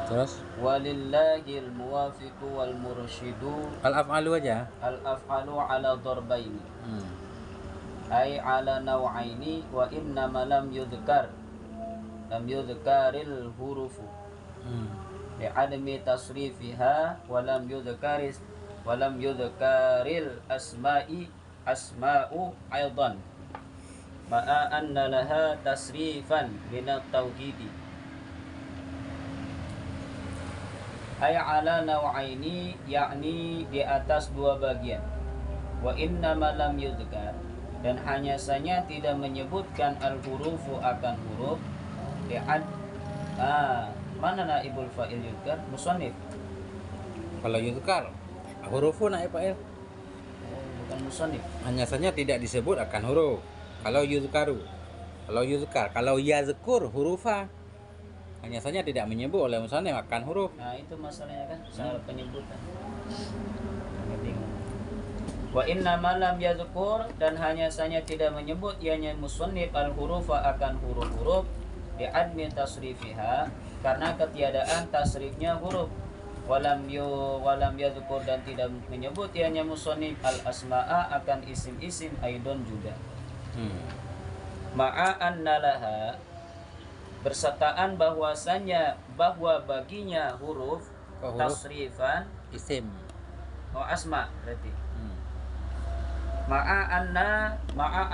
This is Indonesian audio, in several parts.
Terus walillahil muwafiqu wal mursyidu. al-af'alu aja. Al-af'alu ala darbaini Hmm. ay ala naw'aini wa innama lam yudhkaril hurufu li'adami tasrifiha wa lam yudhkaril asma'u aidan ma'a anna laha tasrifan minat tauhidi ay ala naw'aini, yakni di atas dua bagian. Wa innama lam yudhkar, dan hanya saja tidak menyebutkan al-hurufu akan huruf li'ad. Mana naibul fa'il yudhkar? Musannif. Kalau yudhkar hurufu naib fa'il. Bukan musannif. Hanya saja tidak disebut akan huruf. Kalau yudhkaru, kalau yazkur hurufa, hanya saja tidak menyebut oleh musannif akan huruf. Nah, itu masalahnya kan, salah penyebutan. Wa innama lam yadhkur, dan hanya saja tidak menyebut ianya musannif al-hurufa akan huruf-huruf li'admi tasrifiha, karena ketiadaan tasrifnya huruf. Walam yadhkur, dan tidak menyebut ianya musannif al-asma'a akan isim-isim aidon juga. Ma'a anna laha, bersertaan bahwasanya bahwa baginya huruf tasrifan isim asma berarti. Ma'a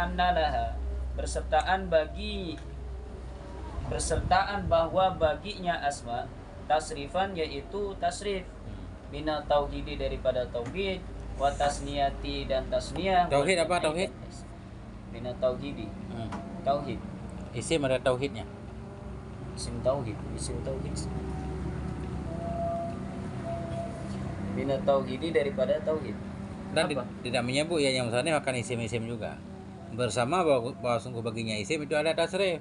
anna laha, bersertaan bahwa baginya asma tasrifan, yaitu tasrif minal tauhidi, daripada tauhid, wa tasniyati, dan tasniyah. Tauhid apa tauhid? Minal tauhidi. Tauhid. Isim ada tauhidnya. Isim tauhid. Minal tauhidi, daripada tauhid. Dan tidak menyebut ya yang musannif akan isim-isim juga. Bersama bahwa sungguh baginya isim itu ada tasrif.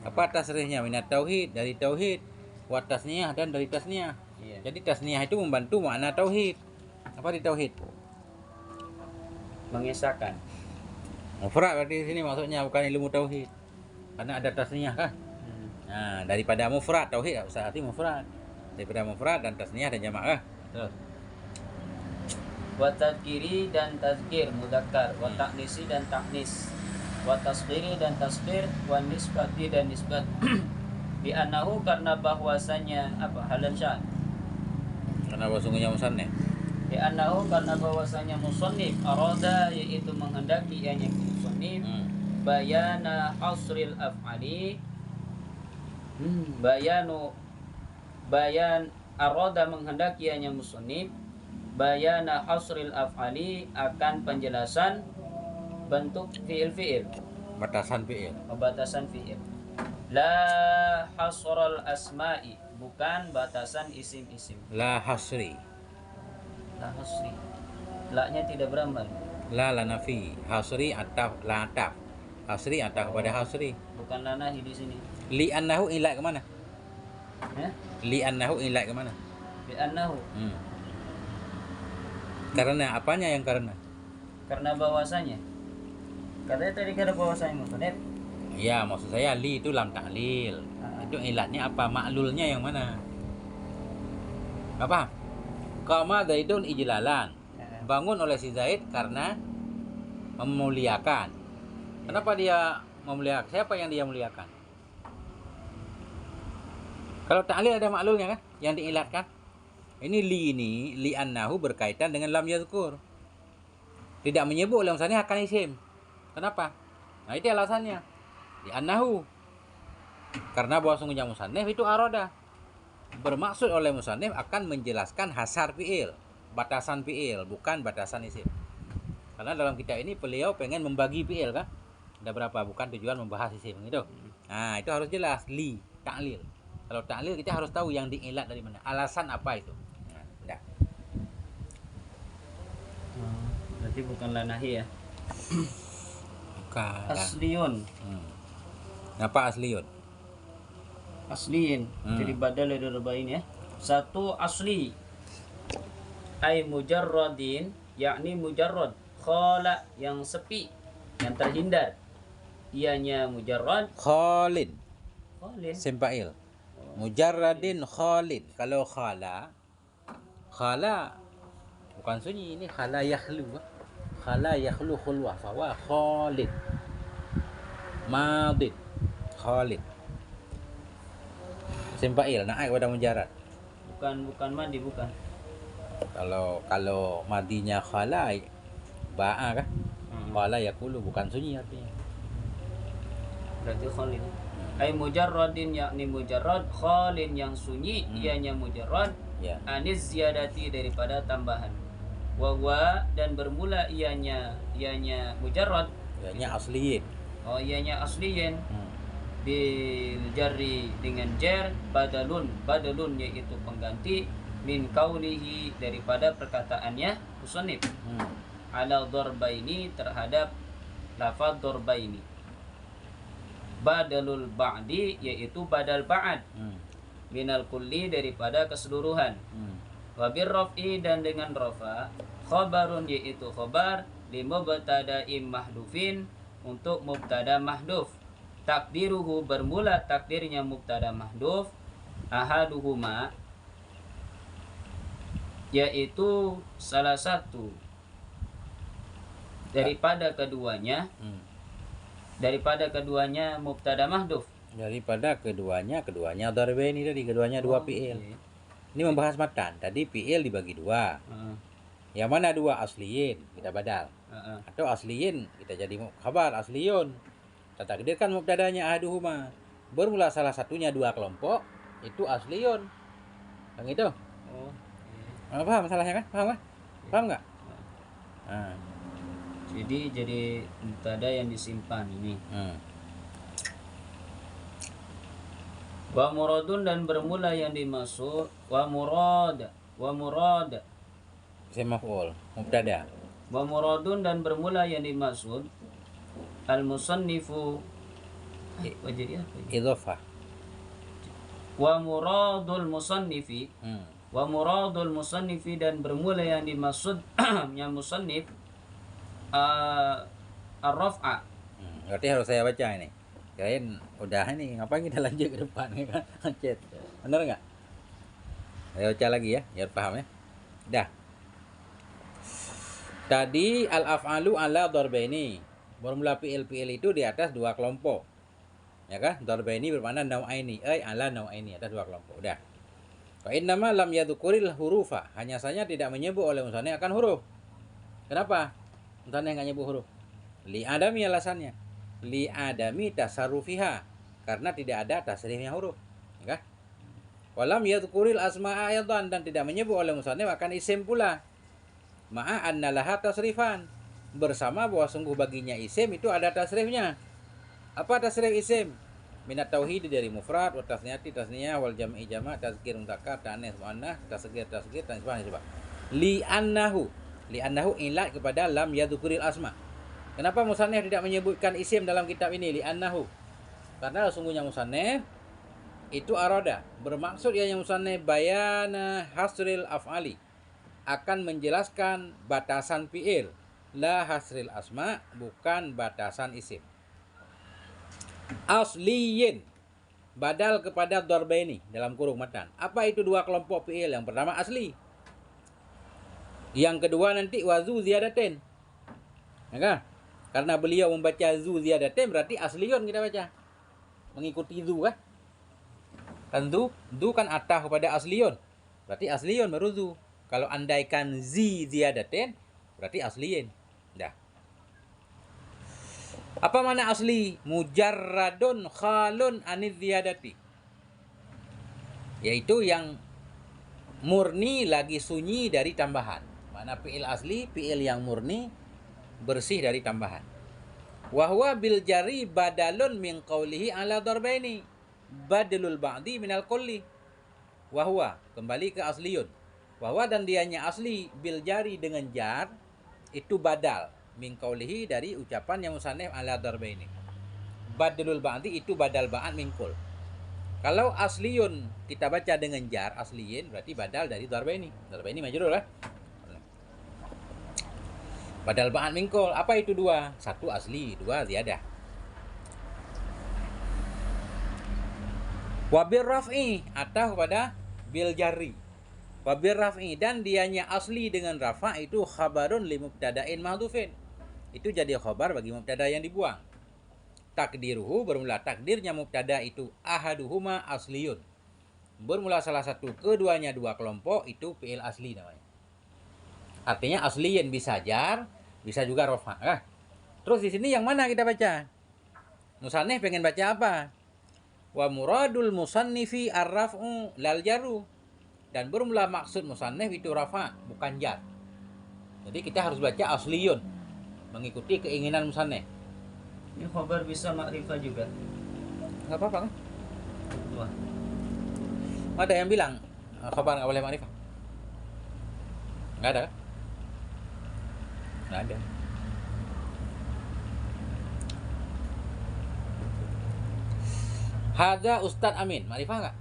Apa tasrifnya? Minat tauhid, dari tauhid, wa tasniyah, dan dari tasniyah. Iya. Jadi tasniyah itu membantu makna tauhid. Apa di tauhid? Mengesahkan. Mufrad berarti di sini maksudnya, bukan ilmu tauhid. Karena ada tasniyah kan? Nah, daripada mufrad tauhid berarti mufrad. Daripada mufrad dan tasniyah dan jamaah. Terus Wa tadkiri dan tazkir mudzakkar, wa ta'nisi dan ta'nis, wa tasghiri dan tasghir, wa nisbati dan nisbat. Bi annahu, karena bahwasanya halan syah. karena sungguhnya musannif. Bi annahu, karena bahwasanya musannif arada, yaitu menghendaki ianya musannif bayana hasril af'ali, bayan arada, menghendaki ianya musannif bayana hasril af'ali, akan penjelasan bentuk fi'il, Batasan fi'il. batasan fi'il. La hasral asma'i, bukan batasan isim-isim. La hasri. La hasri, la-nya tidak beramal. La nafi. Hasri ataf, la ataf. Hasri ataf kepada hasri. Bukan la nahi di sini. Li annahu ilai kemana? Ya? Li annahu ilai kemana? Bi annahu, Karena apanya yang karena? karena bahwasanya. Katanya tadi kada bahwasanya musannif. Ya, maksud saya li itu lam ta'lil. Itu ilatnya apa? Maklulnya yang mana? Apa? Qama Zaidun ijlalan. Bangun oleh si Zaid karena memuliakan. Kenapa dia memuliakan? Siapa yang dia muliakan? Kalau ta'lil ada maklulnya kan? Yang diilatkan. Ini li annahu berkaitan dengan lam yazkur. Tidak menyebut oleh musannif akan isim. Kenapa? Nah, itu alasannya. Li annahu. Karena bahwa sungguhnya musannif itu arada. Bermaksud oleh musannif akan menjelaskan hasar fi'il, batasan fi'il, bukan batasan isim. Karena dalam kitab ini beliau pengen membagi fi'il kan? Ada berapa? Bukan tujuan membahas isim gitu. Nah, itu harus jelas li, ta'lil. Kalau ta'lil kita harus tahu yang diilat dari mana, alasan apa itu. Nah, Berarti bukan la nahi ya. bukan. Asliyun. Apa asliun? Asliin. Jadi badal dari rubain ya. Satu, asli. Ay mujarradin, yakni mujarrad. Khala, yang sepi, yang terhindar. Ianya mujarrad. Khalin. Khalin. Simpail. Mujarradin khalin. Kalau khala bukan sunyi, ini khala yakhlu. Khala yakhlu khulwah, fahuwa khalid. Madid khalid. Isim fa'il naik pada mujarrad. Bukan mandi, bukan. Kalau madinya khala ba'a kah? Khala yakulu, bukan sunyi artinya. Berarti khalin. Ai mujarradin yakni mujarrad, khalin yang sunyi ianya mujarrad, Ya. anis ziyadati daripada tambahan. Wa dan bermula ianya mujarrad, Ianya asliyin. ianya asliyin bil jarri dengan jar, badalun yaitu pengganti min kaulihi daripada perkataannya musannif ala darbaini terhadap lafaz darbaini. Badalul ba'di yaitu badal ba'ad minal kulli daripada keseluruhan. Wa birraf'i dan dengan rafa khabarun yaitu khabar li mubtada'in mahdufin untuk mubtada mahduf. Takdiruhu bermula takdirnya mubtada mahduf ahaduhuma yaitu salah satu daripada keduanya mubtada mahduf. Daripada keduanya darbaini tadi, keduanya dua fi'il. Okay. Ini membahas matan. Tadi fi'il dibagi dua. Yang mana dua asliyin kita badal. Atau asliyin kita jadi khabar asliyun. Kita takdirkan mubtadanya ahaduhuma. Bermula salah satunya dua kelompok itu asliyun. Yang itu. Paham masalahnya kan? Paham kan? Paham enggak? Nah. Jadi mubtada yang disimpan ini. Wa muradun dan bermula yang dimaksud wa murad Isim maf'ul, mubtada. Wa muradun dan bermula yang dimaksud al musannifu jadi apa ini? Idhofah. Wa muradul musannifi dan bermula yang dimaksud yang musannif ar-raf'a. Berarti harus saya baca ini. Kirain udah ini, ngapain kita lanjut ke depan kan? Chat. Benar enggak? Saya baca lagi ya, biar paham ya. Dah. Tadi al-af'alu ala darbaini. Bermula fi'il itu di atas dua kelompok. Ya kan? Darbaini bermakna nau'aini, ala nau'aini, atas dua kelompok. Udah. Fa innama lam yadhkuril hurufa. Hanya saja tidak menyebut oleh musannif akan huruf. Kenapa? Musannif enggak nyebut huruf. Li adami alasannya. Li adami tasarrufiha, karena tidak ada tasrifnya huruf, ya kan? Walam yadhkuril asma'a aydan, dan tidak menyebut oleh musannif akan isim pula. Ma'a anna laha tasrifan, bersama bahwa sungguh baginya isim itu ada tasrifnya. Apa tasrif isim? Minat tauhid dari mufrad, wa tasniyati tasniyah, wal jam'i jama', tazkir muzakkar, ta'anis muannats, tasghir dan sebagainya. Li annahu ilat kepada lam yadhkuril asma'. Kenapa musannif tidak menyebutkan isim dalam kitab ini? Li'annahu, karena sesungguhnya musannif itu arada, bermaksud ianya musannif bayana hasril af'ali, akan menjelaskan batasan fi'il, la hasril asma, bukan batasan isim. Asliyin, badal kepada darbaini dalam kurung matan. Apa itu dua kelompok fi'il? Yang pertama asli, yang kedua nanti wazu ziyadatin, ya kan? Karena beliau membaca zu ziyadatin, berarti asliyun kita baca. Mengikuti zu kan? Kan zu kan atah kepada asliyun. Berarti asliyun baru zu. Kalau andaikan ziyadatin, berarti asliyin. Dah. Apa mana asli? Mujarradun khalun aniz ziyadati. Yaitu yang murni lagi sunyi dari tambahan. Mana fi'il asli, fi'il yang murni, bersih dari tambahan. Wa huwa bil jari badalun min qawlihi ala darbaini, badalul ba'di minal kulli. Wa huwa, kembali ke asliyun. Wa huwa dan dianya asli bil jari dengan jar, itu badal min qawlihi dari ucapan yang musannif ala darbaini. Badalul ba'di itu badal ba'd min kull. Kalau asliyun kita baca dengan jar asliyin, berarti badal dari darbaini. Darbaini majrur lah. Badal ba'd min kull. Apa itu dua? Satu asli, dua ziyadah. Wabir raf'i atau kepada bil jari. Wabir raf'i dan dianya asli dengan rafa itu khabarun li mubtada'in mahdhufin. Itu jadi khabar bagi mubtada yang dibuang. Takdiruhu bermula takdirnya mubtada itu ahaduhuma asliyun. Bermula salah satu keduanya dua kelompok itu fi'il asli namanya. Artinya asliyin bisa jar, bisa juga rafa. Terus di sini yang mana kita baca? Musannif pengen baca apa? Wa muradul musannifi ar-raf'u lal jaru. Dan bermula maksud musannif itu rafa, bukan jar. Jadi kita harus baca asliyun, mengikuti keinginan musannif. Ini khabar bisa makrifah juga. Enggak apa-apa kan? Wah. Ada yang bilang khabar enggak boleh makrifah? Enggak ada kan? Enggak ada. Hada Ustadz Amin, makrifah enggak?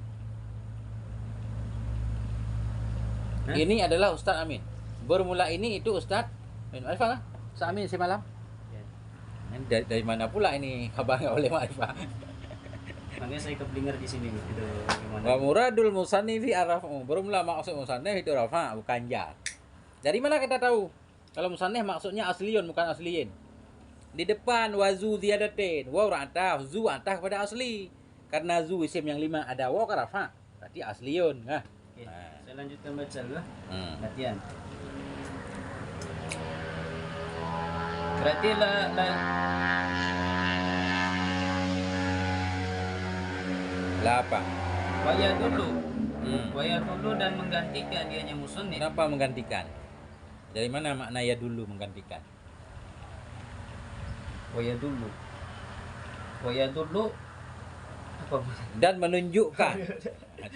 Ini adalah Ustadz Amin. Bermula ini itu Ustadz Amin. Makrifah kan? Ustadz Amin semalam. Dari mana pula ini khabar enggak boleh makrifah? Makanya saya keblinger di sini itu gimana. Wa muradul musannifi ar-raf'u. Bermula maksud musannif itu rafa, bukan jar. Dari mana kita tahu? Kalau musannif maksudnya asliyun bukan asliyin. Di depan wazu ziyadatin. Wa ra'atah zu antah kepada asli. Karena zu isim yang 5 ada wa ke rafa. Berarti asliyun. Oke, saya lanjutkan baca dulu. Latihan. Berarti Lah apa? waya dulu dan menggantikan dianya musannif. Kenapa menggantikan? Dari mana makna ya dulu menggantikan? Waya dulu apa? Dan menunjukkan.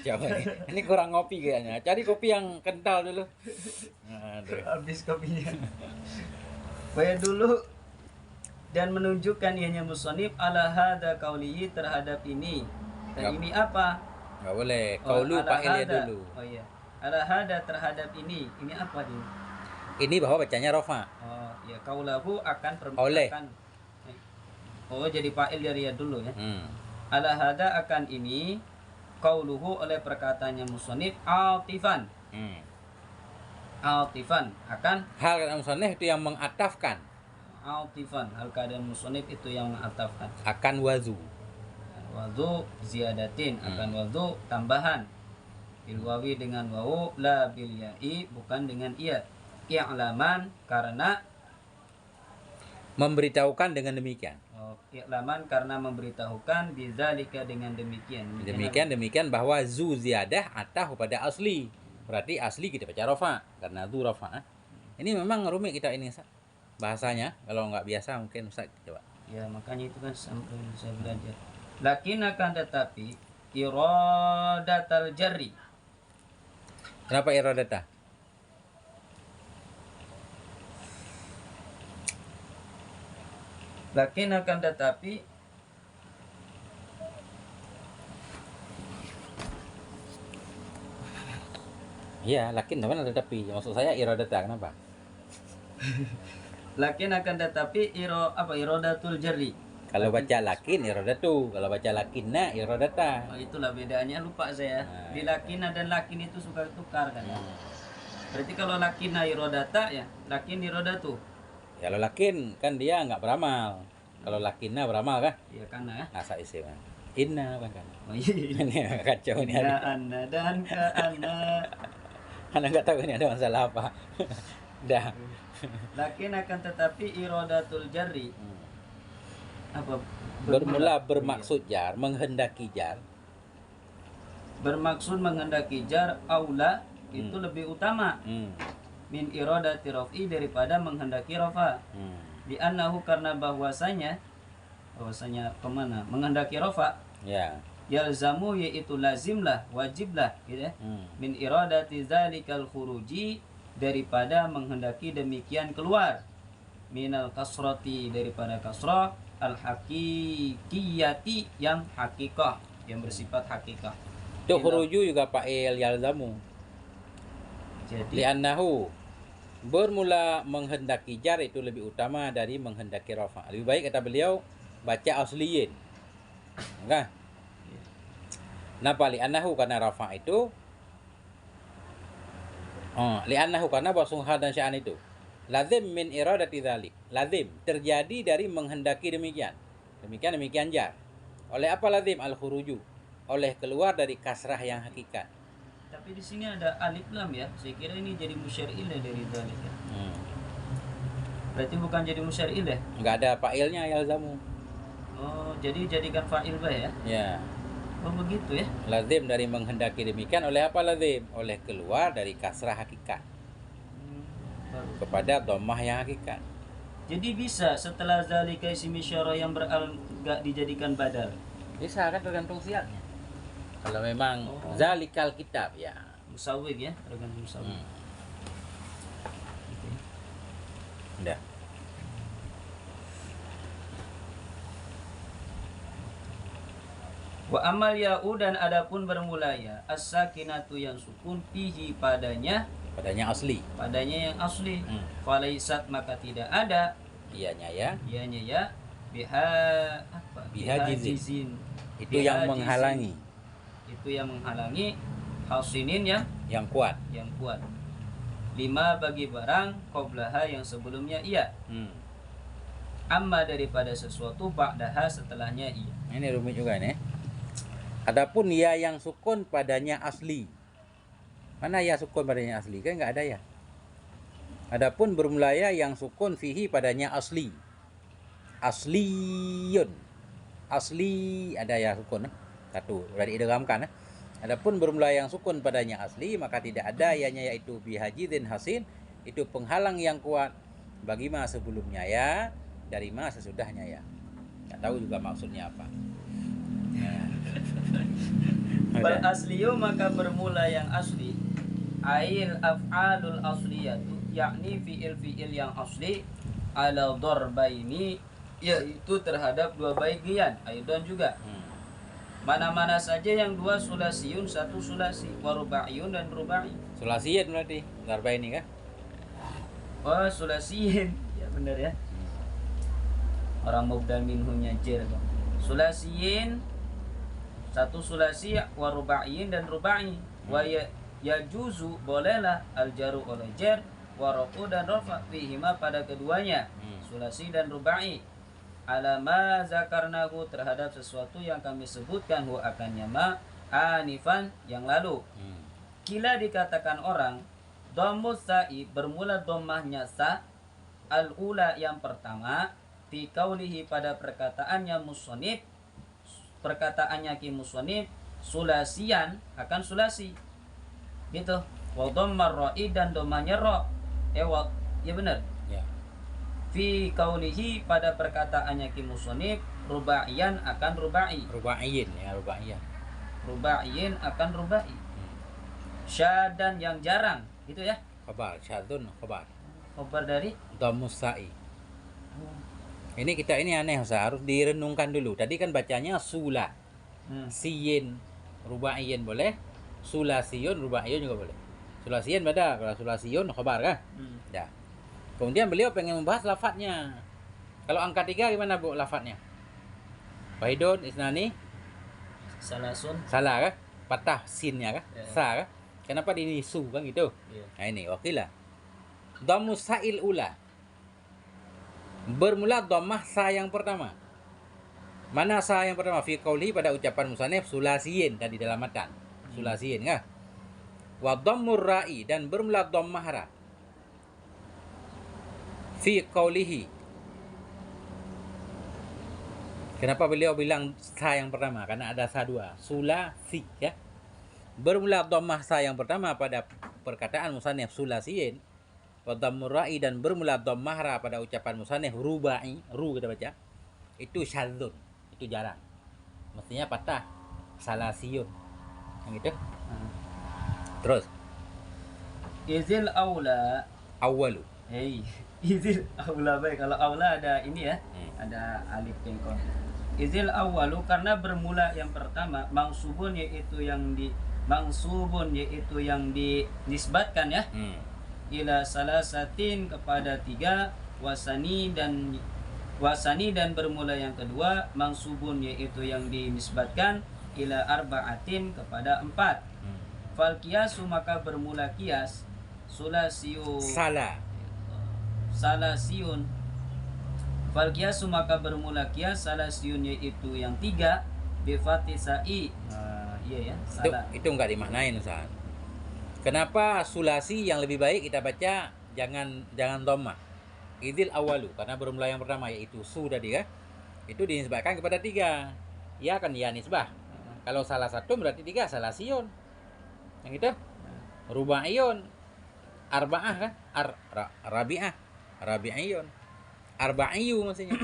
Coba ini kurang ngopi kayaknya. Cari kopi yang kental dulu. Aduh. Habis kopinya. Waya dulu dan menunjukkan ianya musannif ala hada qaulihi terhadap ini. Dan ini apa? Enggak boleh. Qaulu fa'ilnya dulu. Oh iya. Ala hada terhadap ini. Ini apa ini? Ini bahwa bacanya rafa. Oh, ya kaulahu akan Oleh. Oh, jadi fa'il dari ya dulu ya. Hmm. Ala hada akan ini qauluhu oleh perkataannya musannif atifan. Atifan akan Hal kata musannif itu yang mengatafkan atifan hal keadaan musannif itu yang mengatafkan akan wazu. Wazu ziyadatin akan wazu tambahan bil wawi dengan wawu la bil ya'i bukan dengan iya. I'laman karena Memberitahukan dengan demikian. i'laman karena memberitahukan bidzalika dengan demikian. Demikian bahwa zu ziyadah atah pada asli. Berarti asli kita baca rafa karena zu rafa. Ini memang rumit kita ini bahasanya. Kalau nggak biasa mungkin Ustaz coba. Ya makanya itu kan sampai saya belajar. Lakin akan tetapi iradatal jarri. Kenapa iradata? Lakin akan tetapi Iya, lakin teman ada tapi. Maksud saya iradata kenapa? lakin akan tetapi iradatul jarri. Kalau baca lakin iradatu, kalau baca lakinna iradata. Oh, itulah bedanya lupa saya. Di lakina dan lakin itu suka tukar kan. Berarti kalau lakina iradata ya, lakin iradatu. Kalau lakin kan dia nggak beramal. Kalau lakinna beramal kan? Iya karena ya. Asa isim. Inna kan. Oh iya. Ini kacau ini. Ya anna dan ka anna. Anda nggak tahu ini ada masalah apa. Dah. Lakin akan tetapi iradatul jarri apa Bermula bermaksud jar, menghendaki jar. Bermaksud menghendaki jar aula itu lebih utama min iradati raf'i daripada menghendaki rafa. Di annahu karena bahwasanya kemana menghendaki rafa Ya. yalzamu yaitu lazimlah wajiblah gitu ya. Min iradati zalikal khuruji daripada menghendaki demikian keluar minal kasrati daripada kasrah al hakikiyati yang hakikah yang bersifat hakikah. Itu khuruju juga fa'il yalzamu. Jadi Li'annahu bermula menghendaki jar itu lebih utama dari menghendaki rafa. Lebih baik kata beliau baca asliyin. Kan? Napa li'annahu karena rafa itu li'annahu karena basungha dan sya'an itu lazim min iradati dzalik. Lazim terjadi dari menghendaki demikian. Demikian jar. Oleh apa lazim? Al-khuruju. Oleh keluar dari kasrah yang hakikat. Tapi di sini ada alif lam ya. Saya kira ini jadi musyar ilah dari dzalik ya. Berarti bukan jadi musyar ilah. Enggak ada fa'ilnya yalzamu. Oh, jadi jadikan fa'il ba ya. Ya. Oh, begitu ya. Lazim dari menghendaki demikian oleh apa lazim? Oleh keluar dari kasrah hakikat Baru. kepada dhammah yang hakikat. Jadi bisa setelah zalika isim isyarah yang enggak dijadikan badal. Bisa kan tergantung siapnya. Kalau memang Oh. zalikal kitab ya. Musawwig ya, tergantung musawwig. Oke. Udah. Wa amal ya'u dan adapun bermula ya as-sakinatu yang sukun fihi padanya Padanya yang asli Hmm. falaisat maka tidak ada ianya ya. ianya ya biha apa Bihajizin. Itu Bihajizin. yang menghalangi, Itu yang menghalangi hasinin yang kuat. yang kuat. 5 bagi barang qoblaha yang sebelumnya iya. Amma daripada sesuatu ba'daha setelahnya iya. Ini rumit juga ini. Adapun ya yang sukun padanya asli. Mana ya sukun padanya asli? Kan nggak ada ya. Adapun bermula ya yang sukun fihi padanya asli. Asliyun. Asli ada ya sukun. Satu, sudah diidghamkan. Adapun bermula yang sukun padanya asli, maka tidak ada ianya yaitu bihajidin hasin. Itu penghalang yang kuat bagi ma sebelumnya ya, dari ma sesudahnya ya. Nggak tahu juga maksudnya apa. Bal asliyu maka bermula yang asli ail af'alul asliyatu yakni fi'il yang asli ala darbaini yaitu terhadap dua bagian aidan juga mana-mana saja yang dua sulasiyun satu sulasi waruba'iyun dan rubai. Sulasiyin berarti darba ini kah? Oh sulasiyin ya benar ya orang mubdal minhunya jer sulasiyin satu sulasi wa rubaiyin dan rubai wa ya juzu bolehlah al jaru oleh jar wa rafu dan rafa fihima pada keduanya sulasi dan rubai ala ma zakarnahu terhadap sesuatu yang kami sebutkan hu akannya ma anifan yang lalu. Kila dikatakan orang dhammus sa'i bermula dhammahnya sa al ula yang pertama fi qaulihi pada perkataannya musannif perkataannya ki musannif sulasian akan sulasi gitu wa dhammar ra'i dan dhammanya ra ya benar Ya. fi qaulihi pada perkataannya ki musannif rubaiyan akan rubai Rubaiyin ya, rubaiyah. rubaiyin akan rubai syadan yang jarang gitu ya Khabar, syadzun khabar. khabar dari Dhammus sa'i. Ini kita ini aneh Ustaz, harus direnungkan dulu. Tadi kan bacanya sula. Siyin, rubaiyin boleh. Sulasiyun, rubaiyun juga boleh. Sulasiyin beda, kalau sulasiyun khabar kan? Ya. Kemudian beliau pengen membahas lafadznya. Kalau angka 3 gimana Bu lafadznya? Baidun, isnani, salasun salah kan? Patah sinnya kan? Ya. Sa kan? Kenapa ini su kan gitu? ya. Nah ini wakilah. Dhammus sa'il ula. Bermula dhammah sa yang pertama. Mana sa yang pertama? Fi qauli pada ucapan musannif sulasiyin tadi dalam matan. Sulasiyin kan? Wa dhammur ra'i dan bermula dhammah ra. Fi qaulihi. Kenapa beliau bilang sa yang pertama? Karena ada sa dua. Sulasi ya. Bermula dhammah sa yang pertama pada perkataan musannif sulasiyin. Wa dhammur ra'i dan bermula dhammah ra pada ucapan musannif rubai, ru kita baca. Itu syadzun, itu jarang. Mestinya patah salasiyun. Yang itu. Terus izil aula awalu. izil aula baik kalau aula ada ini ya ada alif pengkol izil awalu karena bermula yang pertama mangsubun yaitu yang dinisbatkan ya ila salasatin kepada 3 wasani dan bermula yang kedua mangsubun yaitu yang dinisbatkan ila arba'atin kepada 4. Fal qiyasu maka bermula kias sulasiu salasiun. Fal qiyasu maka bermula kias salasiun yaitu yang 3 bi fatisai. Iya ya, salah. Itu enggak dimaknain Ustaz. Kenapa sulasi yang lebih baik kita baca jangan dhammah. Idil awalu karena bermula yang pertama yaitu su tadi kan. Itu dinisbahkan kepada 3. Ya kan ya nisbah. Kalau salah satu berarti 3 salasiun. Yang itu rubaiyun, arba'ah kan? Rabi'iyun. Arba'iyu maksudnya.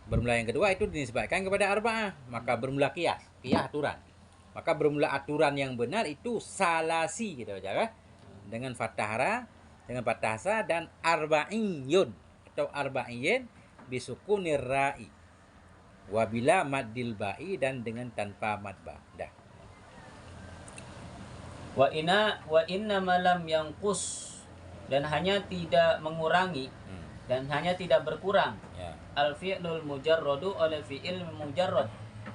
Bermula yang kedua itu dinisbahkan kepada arba'ah, maka bermula qiyas aturan. Maka bermula aturan yang benar itu salasi kita baca kan? Dengan fathah sa dan arba'iyun atau arba'iyyin bisukunir ra'i. Wabila maddil ba'i dan dengan tanpa mad ba. Dah. Wa inna malam yang kus dan hanya tidak mengurangi dan hanya tidak berkurang. Ya. Al fi'lul mujarradu oleh fi'il mujarrad.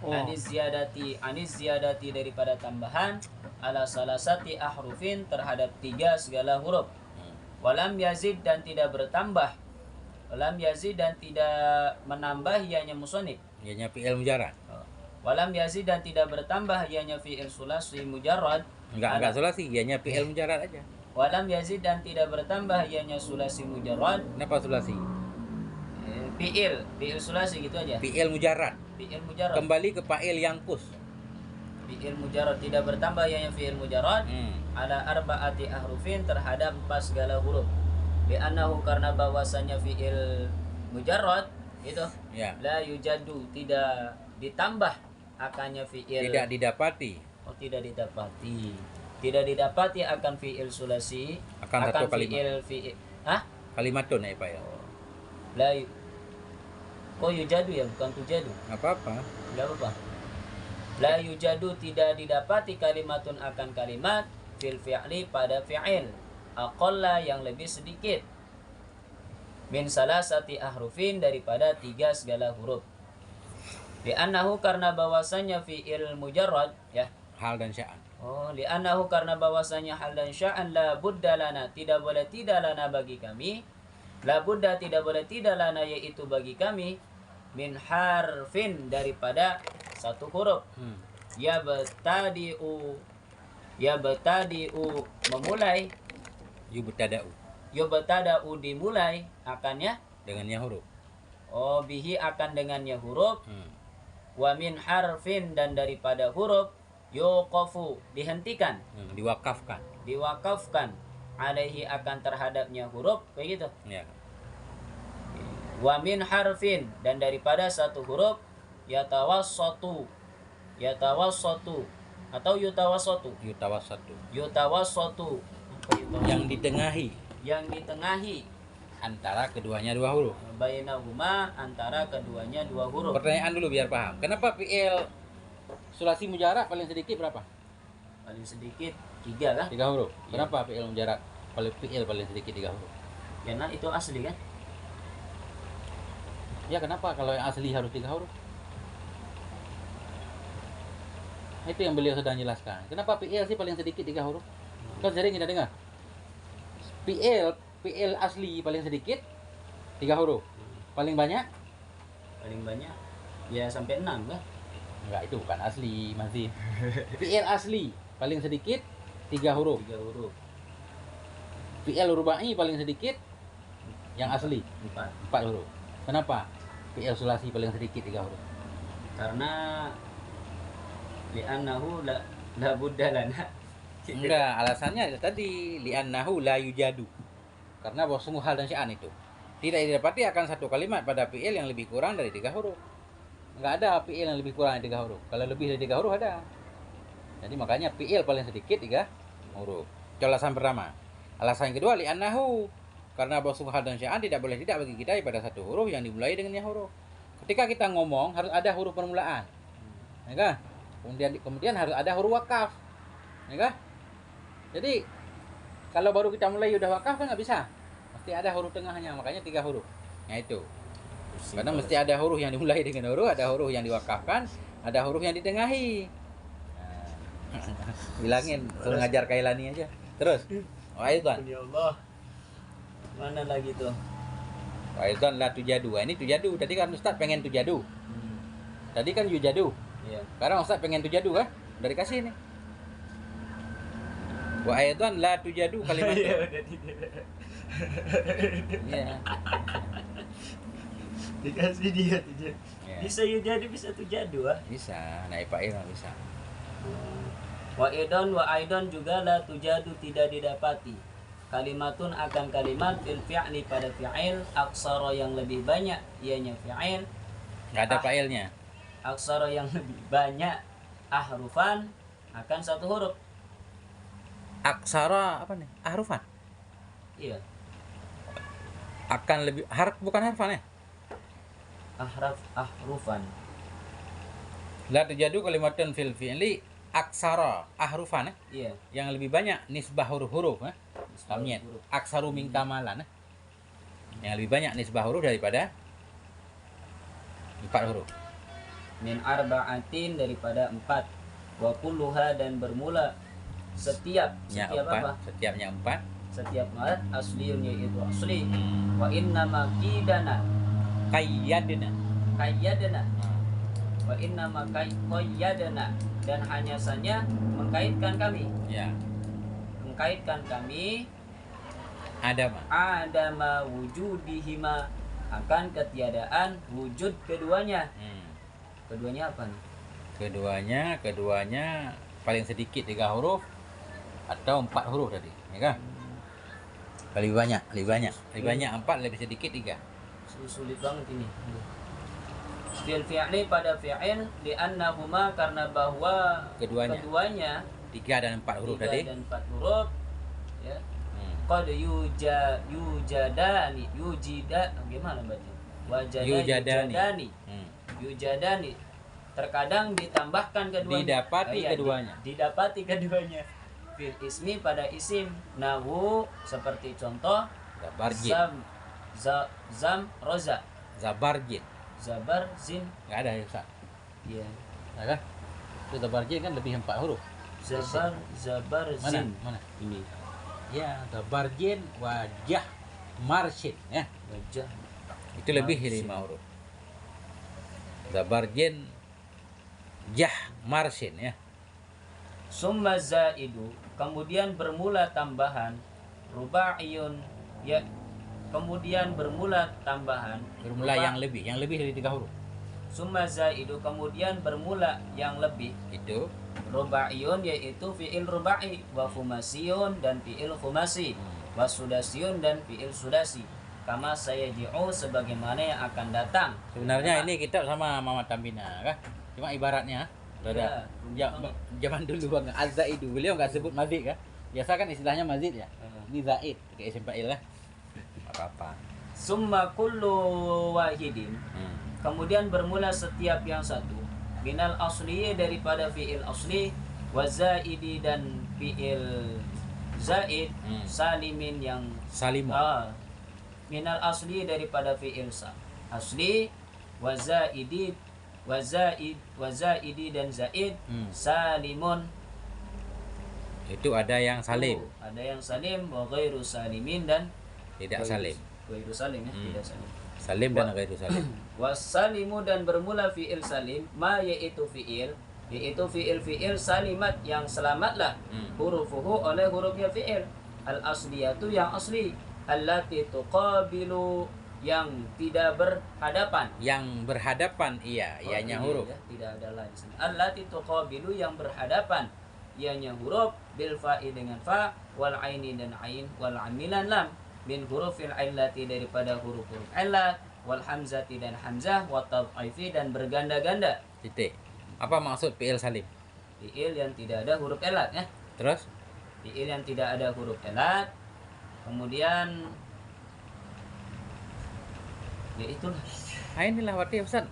Anis ziyadati daripada tambahan ala salasati ahrufin terhadap 3 segala huruf. Walam yazid dan tidak bertambah. Walam yazid dan tidak menambah ianya musonib. Ianya fi'il mujarrad. Walam yazid dan tidak bertambah ianya fi'il sulasi mujarrad. Enggak sulasi, ianya fi'il mujarrad aja. Walam yazid dan tidak bertambah ianya sulasi mujarrad. Kenapa sulasi? Fi'il sulasi gitu aja. Fi'il mujarrad. Fi'il mujarrad. Kembali ke fa'il yang kus. Fi'il mujarrad tidak bertambah ianya fi'il mujarrad. Ala arba'ati ahrufin terhadap 4 segala huruf. Li'annahu karena bahwasanya fi'il mujarrad itu Ya. la yujadu tidak ditambah akannya fi'il. Tidak didapati. Oh, tidak didapati. Tidak didapati akan fi'il sulasi Akan satu kalimat. fi'il. Hah? Kalimatun ya Pak ya. La kok yujadu ya bukan tujadu. Apa-apa. Enggak apa-apa. La yujadu tidak didapati kalimatun akan kalimat fil fi'li pada fi'il aqalla yang lebih sedikit min salasati ahrufin daripada 3 segala huruf. Li'annahu karena bahwasanya fi'il mujarrad ya. Hal dan sya'an. Oh, li'annahu karena bahwasanya hal dan sya'an la budda lana tidak boleh tidak lana bagi kami. La budda tidak boleh tidak lana yaitu bagi kami min harfin daripada satu huruf. Ya betadi'u memulai. Yubtada'u dimulai akannya Dengannya huruf. Oh, bihi akan dengannya huruf. Wa min harfin dan daripada huruf yuqafu dihentikan. Diwakafkan. Alaihi akan terhadapnya huruf kayak gitu. Ya. Wa min harfin dan daripada satu huruf yatawassatu atau yutawassatu. Yang ditengahi antara keduanya 2 huruf. bainahuma antara keduanya 2 huruf. Pertanyaan dulu biar paham. Kenapa fi'il sulasi mujarrad paling sedikit berapa? Paling sedikit 3 kan? 3 huruf. Iya. Kenapa fi'il mujarrad paling sedikit 3 huruf? Karena itu asli kan? Ya kenapa kalau yang asli harus 3 huruf? Itu yang beliau sedang jelaskan. Kenapa fi'il sih paling sedikit 3 huruf? Kan sering kita dengar. Fi'il asli paling sedikit 3 huruf. Paling banyak? Paling banyak ya sampai 6 kan? Enggak, itu bukan asli, masih. Fi'il asli paling sedikit 3 huruf. 3 huruf. Fi'il rubai paling sedikit yang asli 4 huruf. Kenapa? Fi'il sulasi paling sedikit 3 huruf. Karena li'annahu la budda lana. Enggak, alasannya tadi li'annahu la yujadu. Karena bahwa sungguh hal dan sya'an itu tidak didapati akan satu kalimat pada fi'il yang lebih kurang dari 3 huruf. Enggak ada fi'il yang lebih kurang dari 3 huruf. Kalau lebih dari 3 huruf ada. Jadi makanya fi'il paling sedikit 3 huruf. Itu alasan pertama. Alasan yang kedua li'annahu karena bahwa sungguh hal dan sya'an tidak boleh tidak bagi kita pada satu huruf yang dimulai dengan yang huruf. Ketika kita ngomong harus ada huruf permulaan. Ya kan? Kemudian harus ada huruf wakaf. Ya kan? Jadi kalau baru kita mulai udah wakaf kan nggak bisa. Mesti ada huruf tengahnya, makanya 3 huruf. Nah itu. Karena mesti ada huruf yang dimulai dengan huruf, ada huruf yang diwakafkan, ada huruf yang ditengahi. Bilangin suruh ngajar Kailani aja. Terus. Aidan. Ya Allah. Mana lagi tuh? Aidan la tujadu. Ini tujadu. Tadi kan Ustaz pengen tujadu. Tadi kan yujadu. Iya. Sekarang Ustaz pengen tujadu kan? Udah dikasih nih. Wa aidan la tujadu kalimat. Iya. Dikasih dia tuh. Ya. Bisa yujadu bisa tujadu ah. Bisa. Naik fa'il mah bisa. Wa aidan juga la tujadu tidak didapati. Kalimatun akan kalimat fil fi'li pada fi'il aksara yang lebih banyak ianya fi'il. Enggak ada fa'ilnya. Aksara yang lebih banyak ahrufan akan satu huruf. Aksara apa nih? Ahrufan. Iya. Akan lebih bukan harfan ya? Ahrufan. La tujadu kalimatun fil fi'li aksara ahrufan ya? Iya. Yang lebih banyak nisbah huruf-huruf ya? Lamnya aksaru min kamalan ya? Yang lebih banyak nisbah huruf daripada 4 huruf. Min arba'atin daripada 4. Wa kulluha dan bermula setiap apa? Setiapnya 4. Setiap mad asliun yaitu asli. Wa inna ma qidana Qayyadna. Wa inna ma qayyadna dan hanya saja mengkaitkan kami. Ya. Mengkaitkan kami Ada ma wujudihima akan ketiadaan wujud keduanya. Keduanya apa nih? Keduanya paling sedikit 3 huruf atau 4 huruf tadi, ya kan? Lebih banyak 4, lebih sedikit 3. Sulit banget ini. Fil fi'li pada fi'il li'annahuma karena bahwa keduanya 3 dan 4 huruf tadi. 3 dan 4 huruf ya. Qad yujadani gimana baca? Yujadani. Terkadang ditambahkan keduanya. Didapati keduanya. Fil ismi pada isim nahu seperti contoh Zabarjin. Zam roza Zabarjin. Zabarzin Enggak ada ya, Ustaz. iya Ya kan? Itu Zabarjin kan lebih 4 huruf. Zabarzin Mana? ini Ya, Zabarjin wajah marsyid ya. wajah Itu lebih 5 huruf. Zabarjin jah marsin ya. summa zaidu kemudian bermula tambahan rubaiyun ya kemudian bermula tambahan Bermula yang lebih dari 3 huruf. summa zaidu kemudian bermula yang lebih Itu rubaiyun yaitu fiil rubai wa khumasiyun dan fiil khumasi wa sudasiyun dan fiil sudasi kama saya ji'u sebagaimana yang akan datang. sebenarnya ini kitab sama Muhammad Tambina kan? Cuma ibaratnya zaman dulu bang Az-Zaidu beliau nggak sebut mazid kan? Biasa kan istilahnya mazid ya. Ini zaid kayak isim fa'il lah. Apa-apa. Summa kullu wahidin kemudian bermula setiap yang satu minal asli daripada fiil asli wa zaidi dan fiil zaid salimin yang Salimun. minal asli daripada fiil asli wa zaidi dan zaid salimun Itu ada yang salim. ada yang salim wa ghairu salimin dan Tidak salim. ghairu salim ya tidak salim. Salim dan ghairu salim. Wasalimu dan bermula fiil salim ma yaitu fiil salimat yang selamatlah hurufuhu oleh hurufnya fiil al asliyatu yang asli allati tuqabilu yang tidak berhadapan ianya huruf ya, tidak ada lain allati tuqabilu yang berhadapan ianya huruf bil fa'i dengan fa wal aini dan ain wal amilan lam min hurufil illati daripada huruf-huruf illat wal hamzati dan hamzah wa tad'ifi dan berganda-ganda. Titik. Apa maksud fi'il salim? Fi'il yang tidak ada huruf illat ya. Terus? Fi'il yang tidak ada huruf illat. Kemudian ya itulah. Nah, inilah berarti Ustaz.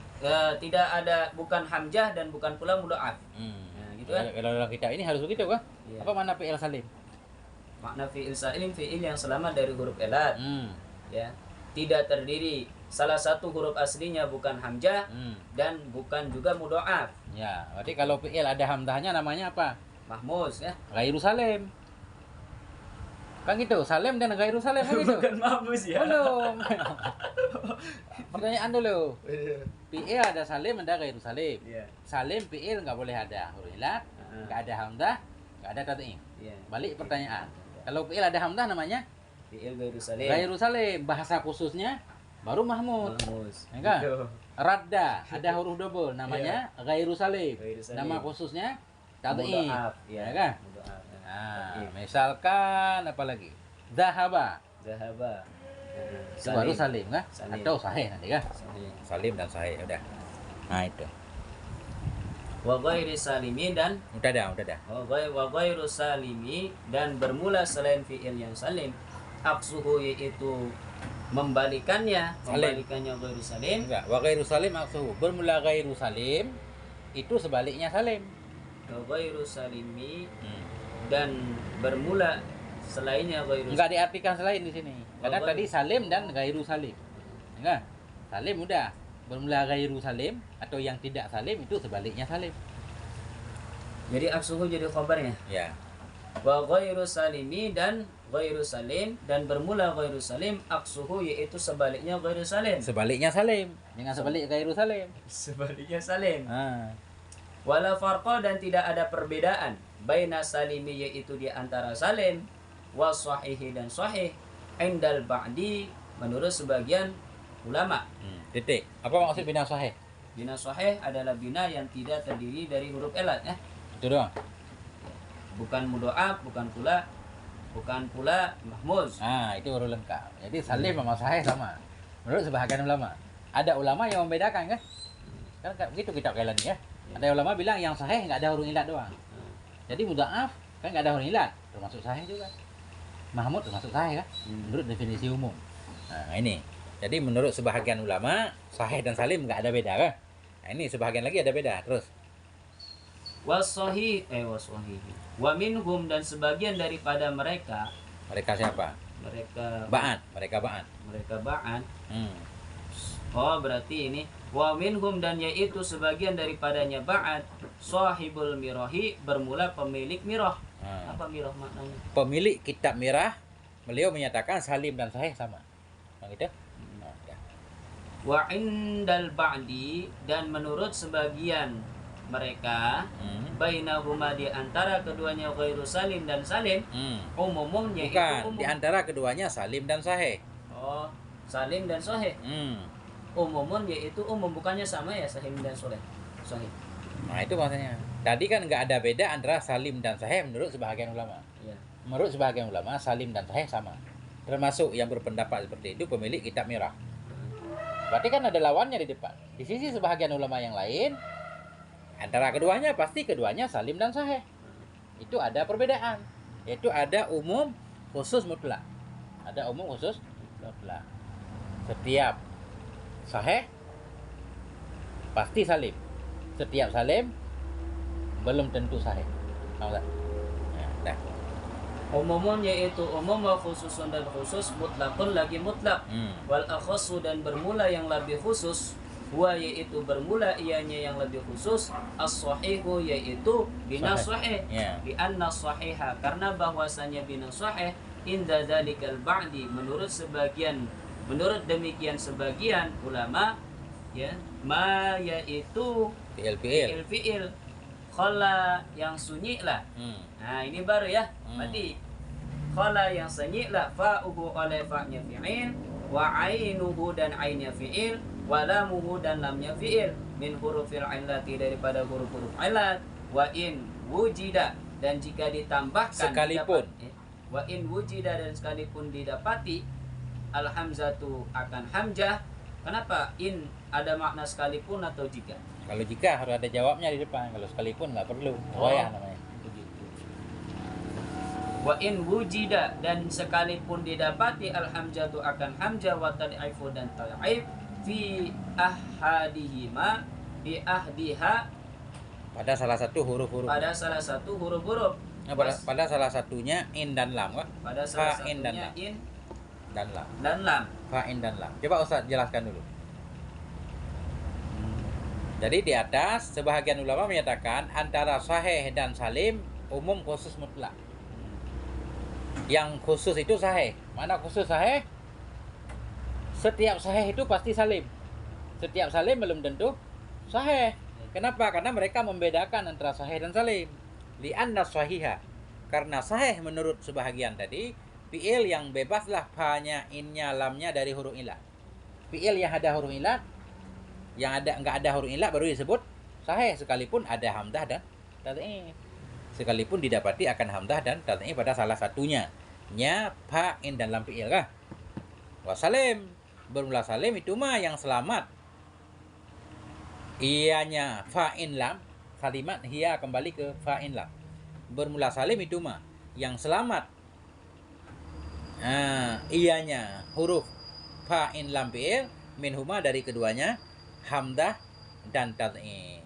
Tidak ada bukan hamzah dan bukan pula mudha'af. Nah, gitu kan. Kalau kita ini harus begitu kan? Iya. Apa makna fi'il salim? Makna fi'il salim fi'il yang selamat dari huruf illat. Ya. Tidak terdiri salah satu huruf aslinya bukan hamzah dan bukan juga mudha'af. Ya, berarti kalau fi'il ada hamzahnya namanya apa? mahmuz ya. Ghairu salim. Kan gitu, salim dan ghairu salim kan gitu. Bukan mahmuz ya. Belum. Pertanyaan dulu. Iya. Fi'il ada salim, ada ghairu salim. Iya. Salim fi'il nggak boleh ada huruf ilat, nggak ada hamzah, nggak ada tad'if. Iya. Balik pertanyaan. Kalau fi'il ada hamzah namanya Fi'il ghairu salim. ghairu salim. Bahasa khususnya baru mahmud. Mahmuz. Ya kan? Gitu. Radda ada huruf double namanya ghairu salim. Ghairu salim. Nama khususnya tad'if. Mudha'af, Ya ya. kan? Mudha'af, ya. Nah, Tad'if. misalkan apa lagi? Zahaba. Zahaba. Itu baru salim kan? Salim. Atau sahih nanti kan? Sahih. Salim dan sahih udah. Nah itu. Wa ghairi salimi dan Udah dah. wa ghairu salimi dan bermula selain fi'il yang salim. Aksuhu yaitu membalikannya, Salim. membalikannya ghairu salim. Enggak, wa ghairu salim aksuhu. Bermula ghairu salim itu sebaliknya salim. Wa ghairu salimi dan bermula selainnya ghairu Enggak diartikan selain di sini. Karena Oh, tadi salim dan ghairu salim. Enggak? Salim udah. Bermula ghairu salim atau yang tidak salim itu sebaliknya salim. Jadi aksuhu jadi khabarnya. Ya. Wa ghairu salimi dan ghairu salim dan bermula ghairu salim aksuhu yaitu sebaliknya ghairu salim. Sebaliknya salim. Jangan sebalik ghairu salim. Sebaliknya salim. Ah. Wala farqa dan tidak ada perbedaan baina salimi yaitu di antara salim wa sahihi dan sahih indal ba'di menurut sebagian ulama. Titik. Apa maksud bina sahih? Bina sahih adalah bina yang tidak terdiri dari huruf elat ya. Itu doang. Bukan mudha'af, bukan pula mahmuz. Ah, itu baru lengkap. Jadi salim sama sahih sama. Menurut sebahagian ulama. Ada ulama yang membedakan kan? Kan begitu kitab kailan ya. Ada ulama bilang yang sahih nggak ada huruf ilat doang. Jadi mudha'af kan nggak ada huruf ilat, termasuk sahih juga. Mahmud termasuk sahih kan? Menurut definisi umum. Nah, ini. Jadi menurut sebahagian ulama, sahih dan salim nggak ada beda kan? Nah, ini sebahagian lagi ada beda. Terus Wasohi wa minhum dan sebagian daripada mereka mereka siapa? mereka Mereka ba'an. Hmm. Oh berarti ini wa minhum dan yaitu sebagian daripadanya ba'ad sahibul mirahi bermula pemilik mirah. Ah. Apa mirah maknanya? Pemilik kitab mirah, beliau menyatakan salim dan sahih sama. Nah, gitu? Nah, ya. Wa indal ba'di dan menurut sebagian mereka bainahuma di antara keduanya ghairu salim dan salim umumum yaitu Bukan, umum. di antara keduanya salim dan sahih. Oh, salim dan sahih. Umumun yaitu umum bukannya sama ya salim dan sahih. Sahih. Nah, itu maksudnya. Tadi kan nggak ada beda antara salim dan sahih menurut sebahagian ulama. Ya. Menurut sebahagian ulama, salim dan sahih sama. Termasuk yang berpendapat seperti itu pemilik kitab mirah. Berarti kan ada lawannya di depan. Di sisi sebahagian ulama yang lain, antara keduanya pasti keduanya salim dan sahih. Itu ada perbedaan. Yaitu ada umum khusus mutlak. Ada umum khusus mutlak. Setiap sahih pasti salim. Setiap salim belum tentu sahih. Tahu tak? Ya, dah. Umumun yaitu umum wa khususun dan khusus mutlakun lagi mutlak. Wal akhassu dan bermula yang lebih khusus huwa yaitu bermula ianya yang lebih khusus as-sahihu yaitu bina sahih Ya. di anna sahiha karena bahwasanya bina sahih inda dzalikal ba'di menurut demikian sebagian ulama ya ma yaitu fi'il khala yang sunyi lah. Nah ini baru ya berarti khala yang sunyi lah fa'uhu oleh fa'nya fi'il wa ainuhu dan ainnya fi'il walamuhu dan lamnya fi'il min hurufil illati daripada huruf-huruf illat wa in wujida dan jika ditambahkan Sekalipun. wa in wujida dan sekalipun didapati al hamzatu akan hamzah. Kenapa in ada makna sekalipun atau jika? Kalau jika harus ada jawabnya di depan. Kalau sekalipun nggak perlu. Wayah namanya. Begitu. Wa in wujida dan sekalipun didapati al hamzatu akan hamzah wa tad'ifu dan tad'if fi ahadihima di ahdiha Pada salah satu huruf-huruf. pada salah satu huruf-huruf. Nah, pada salah satunya in dan lam kan? Pada salah Fa, in, dan satunya lam. in Dan lam. dan lam. Fa, in dan lam. Coba Ustaz jelaskan dulu. Jadi di atas sebahagian ulama menyatakan antara sahih dan salim umum khusus mutlak. Yang khusus itu sahih. Mana khusus sahih? Setiap sahih itu pasti salim. Setiap salim belum tentu sahih. Kenapa? Karena mereka membedakan antara sahih dan salim. Li'anna sahiha. Karena sahih menurut sebahagian tadi, fi'il yang bebaslah fa-nya, in-nya, lamnya dari huruf ilat. Fi'il yang ada huruf ilat, yang ada enggak ada huruf ilat baru disebut sahih, sekalipun ada hamzah dan tad'if. Sekalipun didapati akan hamzah dan tad'if pada salah satunya. Nya, fa, in dan lam fi'il kah? Wa salim. Bermula salim itu mah yang selamat. Ianya fa'in lam, kalimat hiya kembali ke fa'in lam. Bermula salim itu mah yang selamat. Ianya huruf fa'in lam fi'il minhuma dari keduanya hamdah dan tad'if.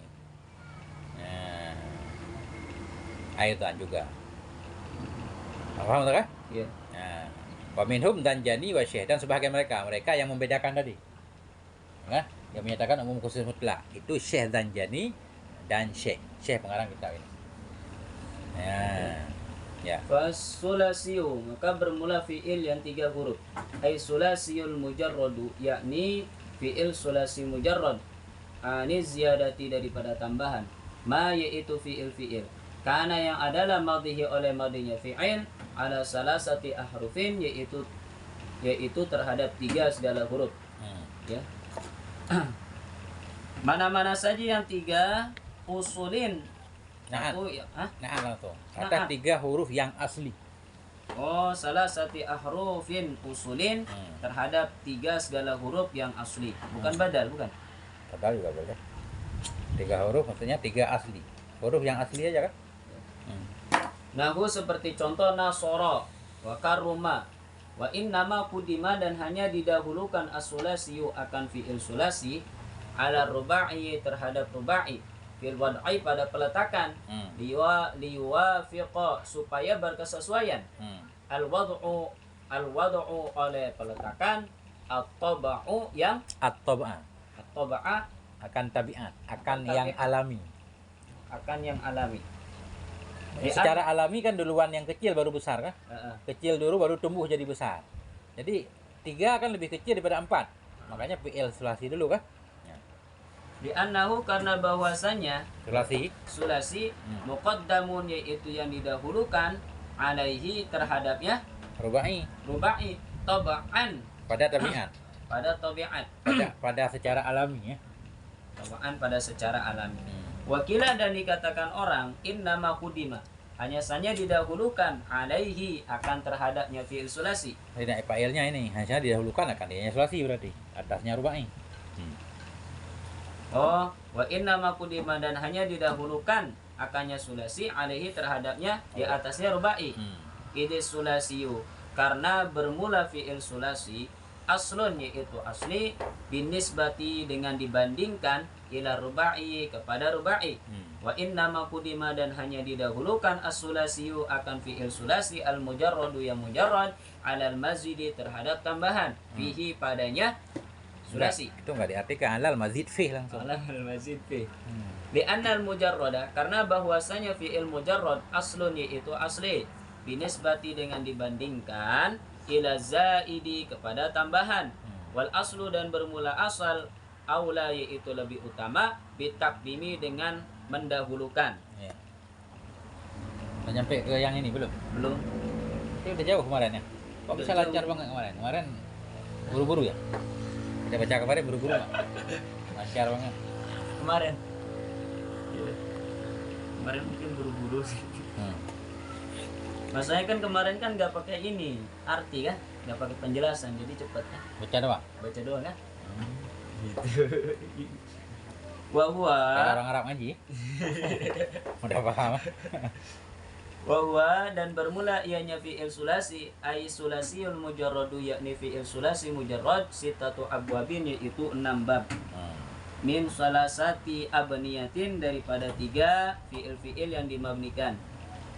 Ayatan juga. Paham tak? Iya. Wa minhum dan jani wa syekh, dan sebahagian mereka yang membedakan tadi. Yang menyatakan umum khusus mutlak itu Syekh Zanjani dan Syekh pengarang kitab ini. Ya. Fasulasiyu, maka bermula fi'il yang 3 huruf. Ay sulasiyul mujarradu, yakni fi'il sulasi mujarrad. Ini ziyadati daripada tambahan. Ma yaitu fi'il. Karena yang adalah madhihi oleh madhinya fi'il ala salasati ahrufin, yaitu terhadap 3 segala huruf. Ya. Mana-mana saja yang 3 usulin. Langsung. Ada 3 huruf yang asli. Salah satu ahrufin usulin terhadap 3 segala huruf yang asli. Bukan badal, bukan? Badal juga boleh. 3 huruf maksudnya 3 asli. Huruf yang asli aja kan? Nahu seperti contoh nasoro wa karuma wa innama kudima, dan hanya didahulukan as-sulasiyu akan fi'il sulasi ala ruba'i terhadap ruba'i fil wad'i pada peletakan liwafiqa supaya berkesesuaian al-wad'u oleh peletakan at-taba'u yang at-taba'a akan tabiat, akan yang alami. Secara alami kan duluan yang kecil baru besar kan? Kecil dulu baru tumbuh jadi besar. Jadi 3 kan lebih kecil daripada 4. Makanya fi'il sulasi dulu kan? Li'annahu, karena bahwasanya sulasi muqaddamun, yaitu yang didahulukan alaihi terhadapnya rubai taba'an pada tabiat. pada secara alami ya. Taba'an pada secara alami. Wakilah, dan dikatakan orang innama kudima, hanya saja didahulukan alaihi akan terhadapnya fi'il sulasi. Tidak fa'ilnya ini hanya didahulukan akan dia sulasi, berarti atasnya rubai. Wa innama kudima, dan hanya didahulukan akannya sulasi alaihi terhadapnya di atasnya rubai. Ide sulasiyu, karena bermula fi'il sulasi aslun, yaitu asli, binisbati dengan dibandingkan ila rubai kepada rubai. Wa innama kudima, dan hanya didahulukan as-sulasiyu akan fi'il sulasi al-mujarradu yang mujarrad alal mazidi terhadap tambahan fihi padanya sulasi. Itu enggak diartikan alal mazid fi langsung. Alal mazid fi. Li'anna al-mujarrada, karena bahwasanya fi'il mujarrad aslun, yaitu asli, binisbati dengan dibandingkan ila zaidi kepada tambahan. Wal aslu, dan bermula asal, aula, yaitu lebih utama, bitakdimi dengan mendahulukan. Ya. Udah nyampe ke yang ini belum? Belum. Ini udah jauh kemarin ya. Kok bisa lancar banget kemarin? Kemarin buru-buru ya? Kita baca kemarin buru-buru nggak? Lancar banget. Kemarin mungkin buru-buru sih. Masalahnya kan kemarin kan nggak pakai ini arti kan, nggak pakai penjelasan, jadi cepet kan. Baca doang kan. Gitu. Wahwa. Orang Arab ngaji. Udah paham. Wahwa, dan bermula ianya fi'il sulasi, ay sulasiyul mujarradu, yakni fi'il sulasi mujarrad sitatu abwabin, yaitu 6 bab. Min salasati abniyatin, daripada 3 fi'il yang dimabnikan.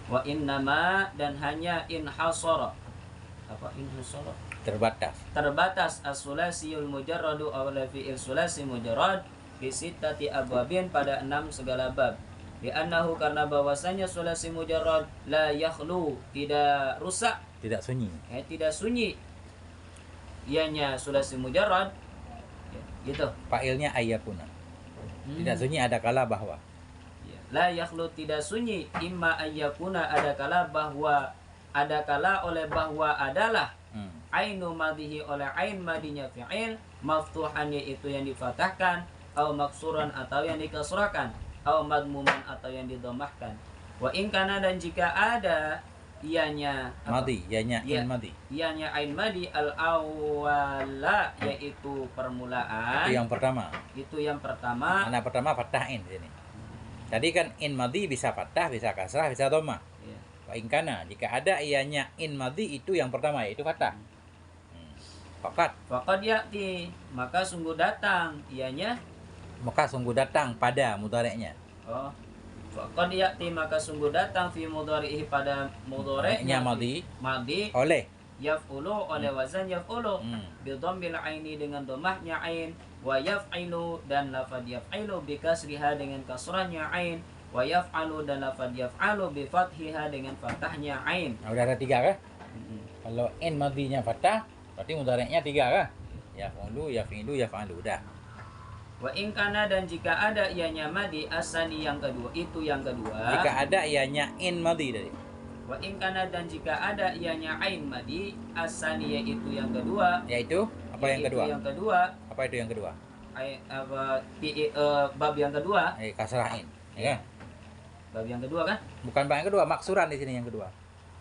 Wa innama, dan hanya inhasara. Apa inhasara? Terbatas as-sulasiyul mujarradu oleh fi'il sulasi mujarrad bi sittati abwabin pada 6 segala bab. Li'annahu karena bahwasanya sulasi mujarrad la yakhlu tidak rusak, tidak sunyi. tidak sunyi ianya sulasi mujarrad, ya, gitu. Fa'ilnya ayyakuna. Tidak sunyi ada kala bahwa. Ya. La yakhlu tidak sunyi imma ayyakuna ada kala bahwa, ada kala oleh bahwa adalah ainu madhihi oleh ain madinya fi'il maftuhan yaitu yang difathahkan, atau maksuran atau yang dikasrahkan, atau madmuman atau yang didomahkan. Wa in kana dan jika ada ianya Madi, ianya ya, in madi. ianya ain madi al awwala yaitu permulaan. Itu yang pertama. Itu yang pertama. Anak pertama fathah in di sini. Tadi kan in madi bisa fathah, bisa kasrah, bisa dhammah. Ya. Wa in kana jika ada ianya in madi itu yang pertama yaitu fathah. Faqad ya'ti maka sungguh datang ianya, maka sungguh datang pada mudhari'nya. Oh. Faqad ya'ti maka sungguh datang fi mudhari'ihi pada mudhari'nya madi oleh yaf'ulu oleh wazan yaf'ulu bi dhammil aini dengan dhammahnya ain, wa yaf'ilu dan lafadz yaf'ilu bi kasriha dengan kasrahnya ain, wa yaf'alu dan lafadz yaf'alu bi fathiha dengan fathahnya ain. Nah, udah ada 3 kah? Kalau in madinya fathah berarti mudhari'nya 3 kah? Yaf'ulu, yaf'ilu, yaf'alu udah. Wa in kana dan jika ada ianya madi asani yang kedua, itu yang kedua. Jika ada ianya in madi tadi. Wa in kana dan jika ada ianya ain madi asani yaitu yang kedua. Yaitu apa yang kedua? Yang kedua. Apa itu yang kedua? Bab yang kedua. Kasrahin, ya kan? Bab yang kedua kan? Bukan bab yang kedua, maksuran di sini yang kedua.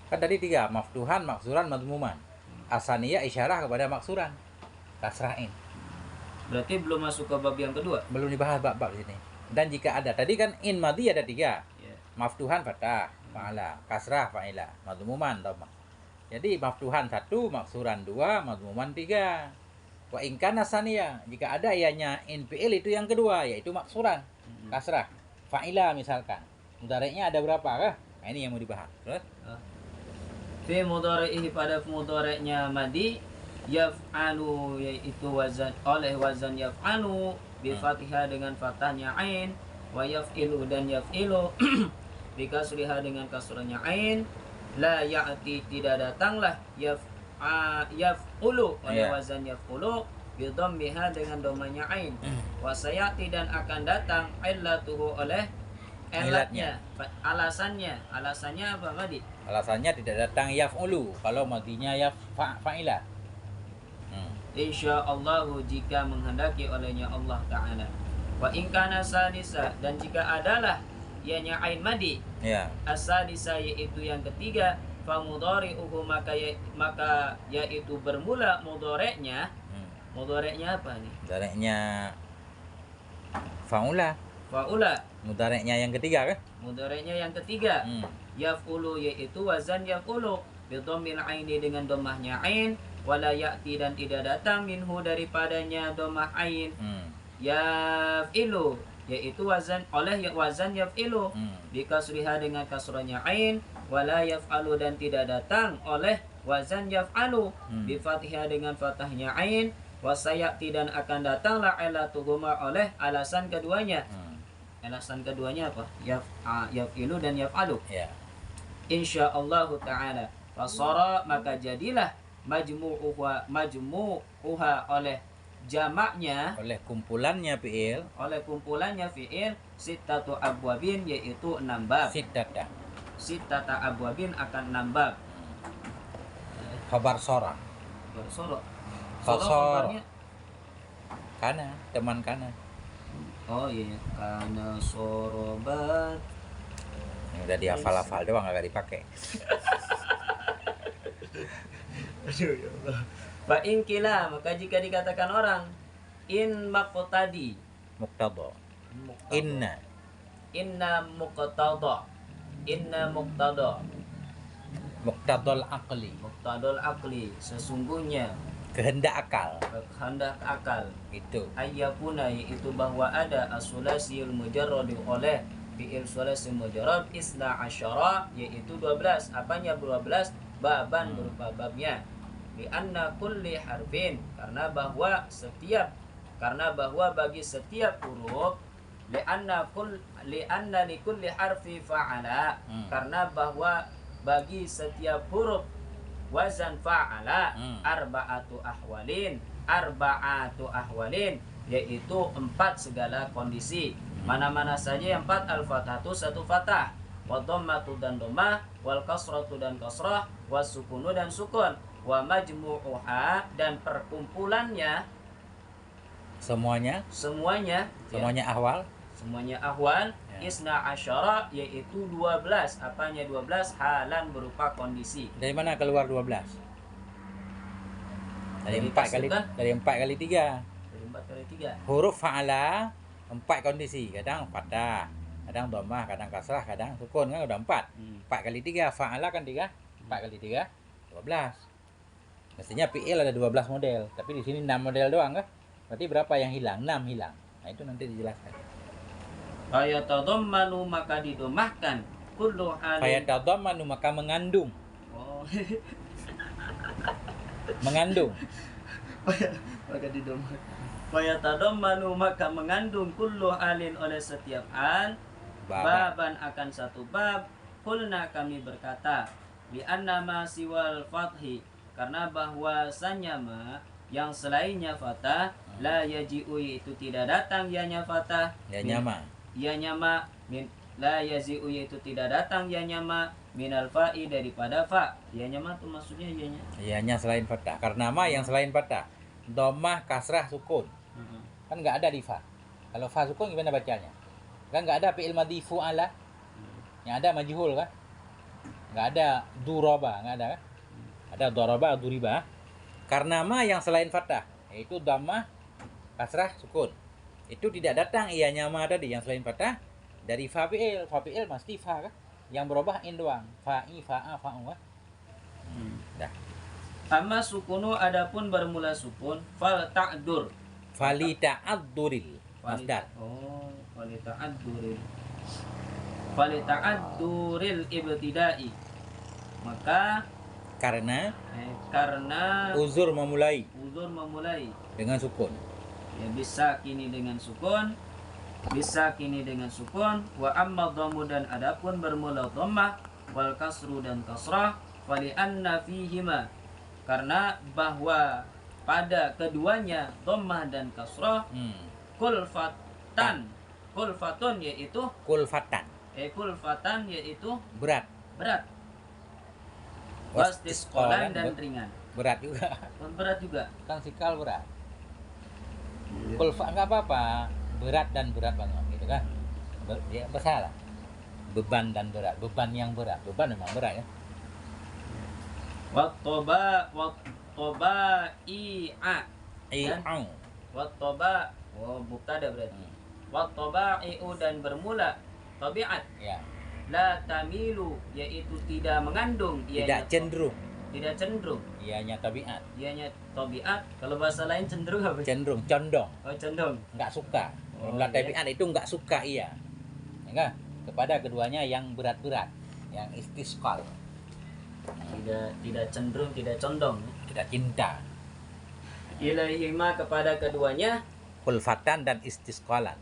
Kan tadi 3, maftuhan, maksuran, madmuman. Asaniyah isyarah kepada maksuran. Kasrahin. Berarti belum masuk ke bab yang kedua. Belum dibahas bab-bab di sini. Dan jika ada, tadi kan in madi ada 3. Yeah. Maftuhan fathah, fa'ala, kasrah fa'ila, madmuman dhammah. Jadi maftuhan 1, maksuran 2, madmuman 3. Wa in kana saniyah, jika ada ianya in fi'il itu yang kedua yaitu maksuran, kasrah, fa'ila misalkan. Mudhari'nya ada berapa kah? Nah, ini yang mau dibahas. Terus fi mudhari'ihi pada mudhari'nya madi yaf'alu yaitu wazan oleh wazan yaf'alu bi fathihah dengan fathahnya ain, wa yaf'ilu dan yaf'ilu bi kasriha dengan kasrahnya ain, la ya'ti tidak datanglah yaf'ulu oleh wazan yaf'ulu bi dhammiha dengan dhammanya ain, wa sayati dan akan datang illatuhu oleh ilatnya, alasannya apa madi? Alasannya tidak datang yaf'ulu kalau madinya fa'ila. Insyaallahu jika menghendaki olehnya Allah Ta'ala. Wa in kana sadisa dan jika adalah ianya ain madi as-sadisa yaitu yang ketiga, fa mudhari'uhu maka yaitu bermula mudhari'nya. Mudhari'nya apa nih? Mudhari'nya fa'ula. Mudhari'nya yang ketiga kan? Mudhari'nya yang ketiga. Yaf'ulu yaitu wazan yaf'ulu bi dhammil aini dengan dhammahnya ain, wala ya'ti dan tidak datang minhu daripadanya dhammah ain. Yaf'ilu yaitu wazan oleh wazan yaf'ilu bi kasriha dengan kasrahnya ain, wala yaf'alu dan tidak datang oleh wazan yaf'alu bi fathihah dengan fathahnya ain, wasayati dan akan datanglah ilatuhuma oleh alasan keduanya. Alasan keduanya apa? Yaf'ilu dan yaf'alu. Insyaallah ta'ala. Fasara maka jadilah majmu'uha oleh jamaknya, oleh kumpulannya fi'il, sittatu abwabin yaitu 6 bab. Sittata abwabin akan 6 bab. Khabar sora. Sora. Kana, teman kana. Oh iya, kana sorobat. Yang udah dihafal-hafal doang agak dipakai. Fa in kila maka jika dikatakan orang in muqtadi Muqtada. Inna muqtada muqtadal aqli. Sesungguhnya kehendak akal. Itu ayyakuna yaitu bahwa ada as-sulasil mujarrad oleh fi'il sulasi mujarrad isna asyara yaitu 12. Apanya 12? Baban berupa babnya. Li anna kulli harfin karena bahwa bagi setiap huruf lianna likulli harfi fa'ala, karena bahwa bagi setiap huruf wazan fa'ala arba'atu ahwalin, yaitu 4 segala kondisi. Mana-mana saja yang 4? Al-fathatu, 1 fathah, wa dhammatu dan dhammah, wal kasratu dan kasrah, was sukunu dan sukun, wa majmu'uha dan perkumpulannya semuanya ahwal. Semuanya ahwal, isna asyara, yaitu 12. Apanya 12? Halan berupa kondisi. Dari mana keluar 12? Dari 4 kali 3. Dari 4 kali 3. Huruf fa'ala 4 kondisi, kadang fathah, kadang dhammah, kadang kasrah, kadang sukun, kan udah 4. 4 kali 3 fa'ala kan 3. 4 kali 3 12. Mestinya fi'il ada 12 model, tapi di sini 6 model doang kan? Berarti berapa yang hilang? 6 hilang. Nah, itu nanti dijelaskan. Fayatadhammanu, maka didomahkan, kullu halin. Fayatadhammanu, maka mengandung. Oh. Mengandung. Maka didomahkan. Fayatadhammanu, maka mengandung, kullu halin, oleh setiap hal, baban akan satu bab. Qulna, kami berkata, li annama siwal fathi, karena bahwasanya ma yang selainnya fathah, la yaji'u, itu tidak datang ianya fathah, Ya nyama. La yazi'u, itu tidak datang ianya ma minal fa'i, daripada fa. Ianya ma itu maksudnya ianya. Ianya selain fathah. Karena ma yang selain fathah, dhammah, kasrah, sukun. Kan nggak ada di fa. Kalau fa sukun gimana bacanya? Kan nggak ada fi'il madhi fu'ala. Yang ada majhul kan? Nggak ada duraba, nggak ada kan? Ada daraba, duriba. Karena ma yang selain fathah, yaitu dhammah, kasrah, sukun. Itu tidak datang ianya ma tadi yang selain fathah dari fa fi'il. Fa fi'il pasti fa kan? Yang berubah in doang. Fa'i, fa'a, fa'u kan? Dah. Amma sukunu, adapun bermula sukun, fal ta'dur. Fali ta'adzuril. Masdar. Oh, fali ta'adzuril. Fali ta'adzuril ibtida'i. Maka Karena uzur uzur memulai dengan sukun. Ya, bisa kini dengan sukun, wa amma dhammu, dan adapun bermula dhammah, wal kasru dan kasrah, fali anna fihima, karena bahwa pada keduanya dhammah dan kasrah, kulfatun yaitu berat. Wastisqalan dan ringan. Berat juga. Kan sikal berat. Kulfa enggak apa-apa. Berat banget gitu kan. Dia bersalah. Beban dan berat. Beban yang berat. Beban memang berat ya. Mubtada berarti. Wattaba'i'u, dan bermula tabiat. Ya. La tamilu, yaitu tidak mengandung, Tidak cenderung. Ianya tabiat. Kalau bahasa lain cenderung apa? Condong. Oh, condong. Enggak suka. Jumlah tabiat itu enggak suka ia. Ya kan? Kepada keduanya yang berat-berat, yang istisqal. Tidak cenderung, tidak condong. Tidak cinta. Ilaihima, kepada keduanya, Kulfatan dan istisqalan.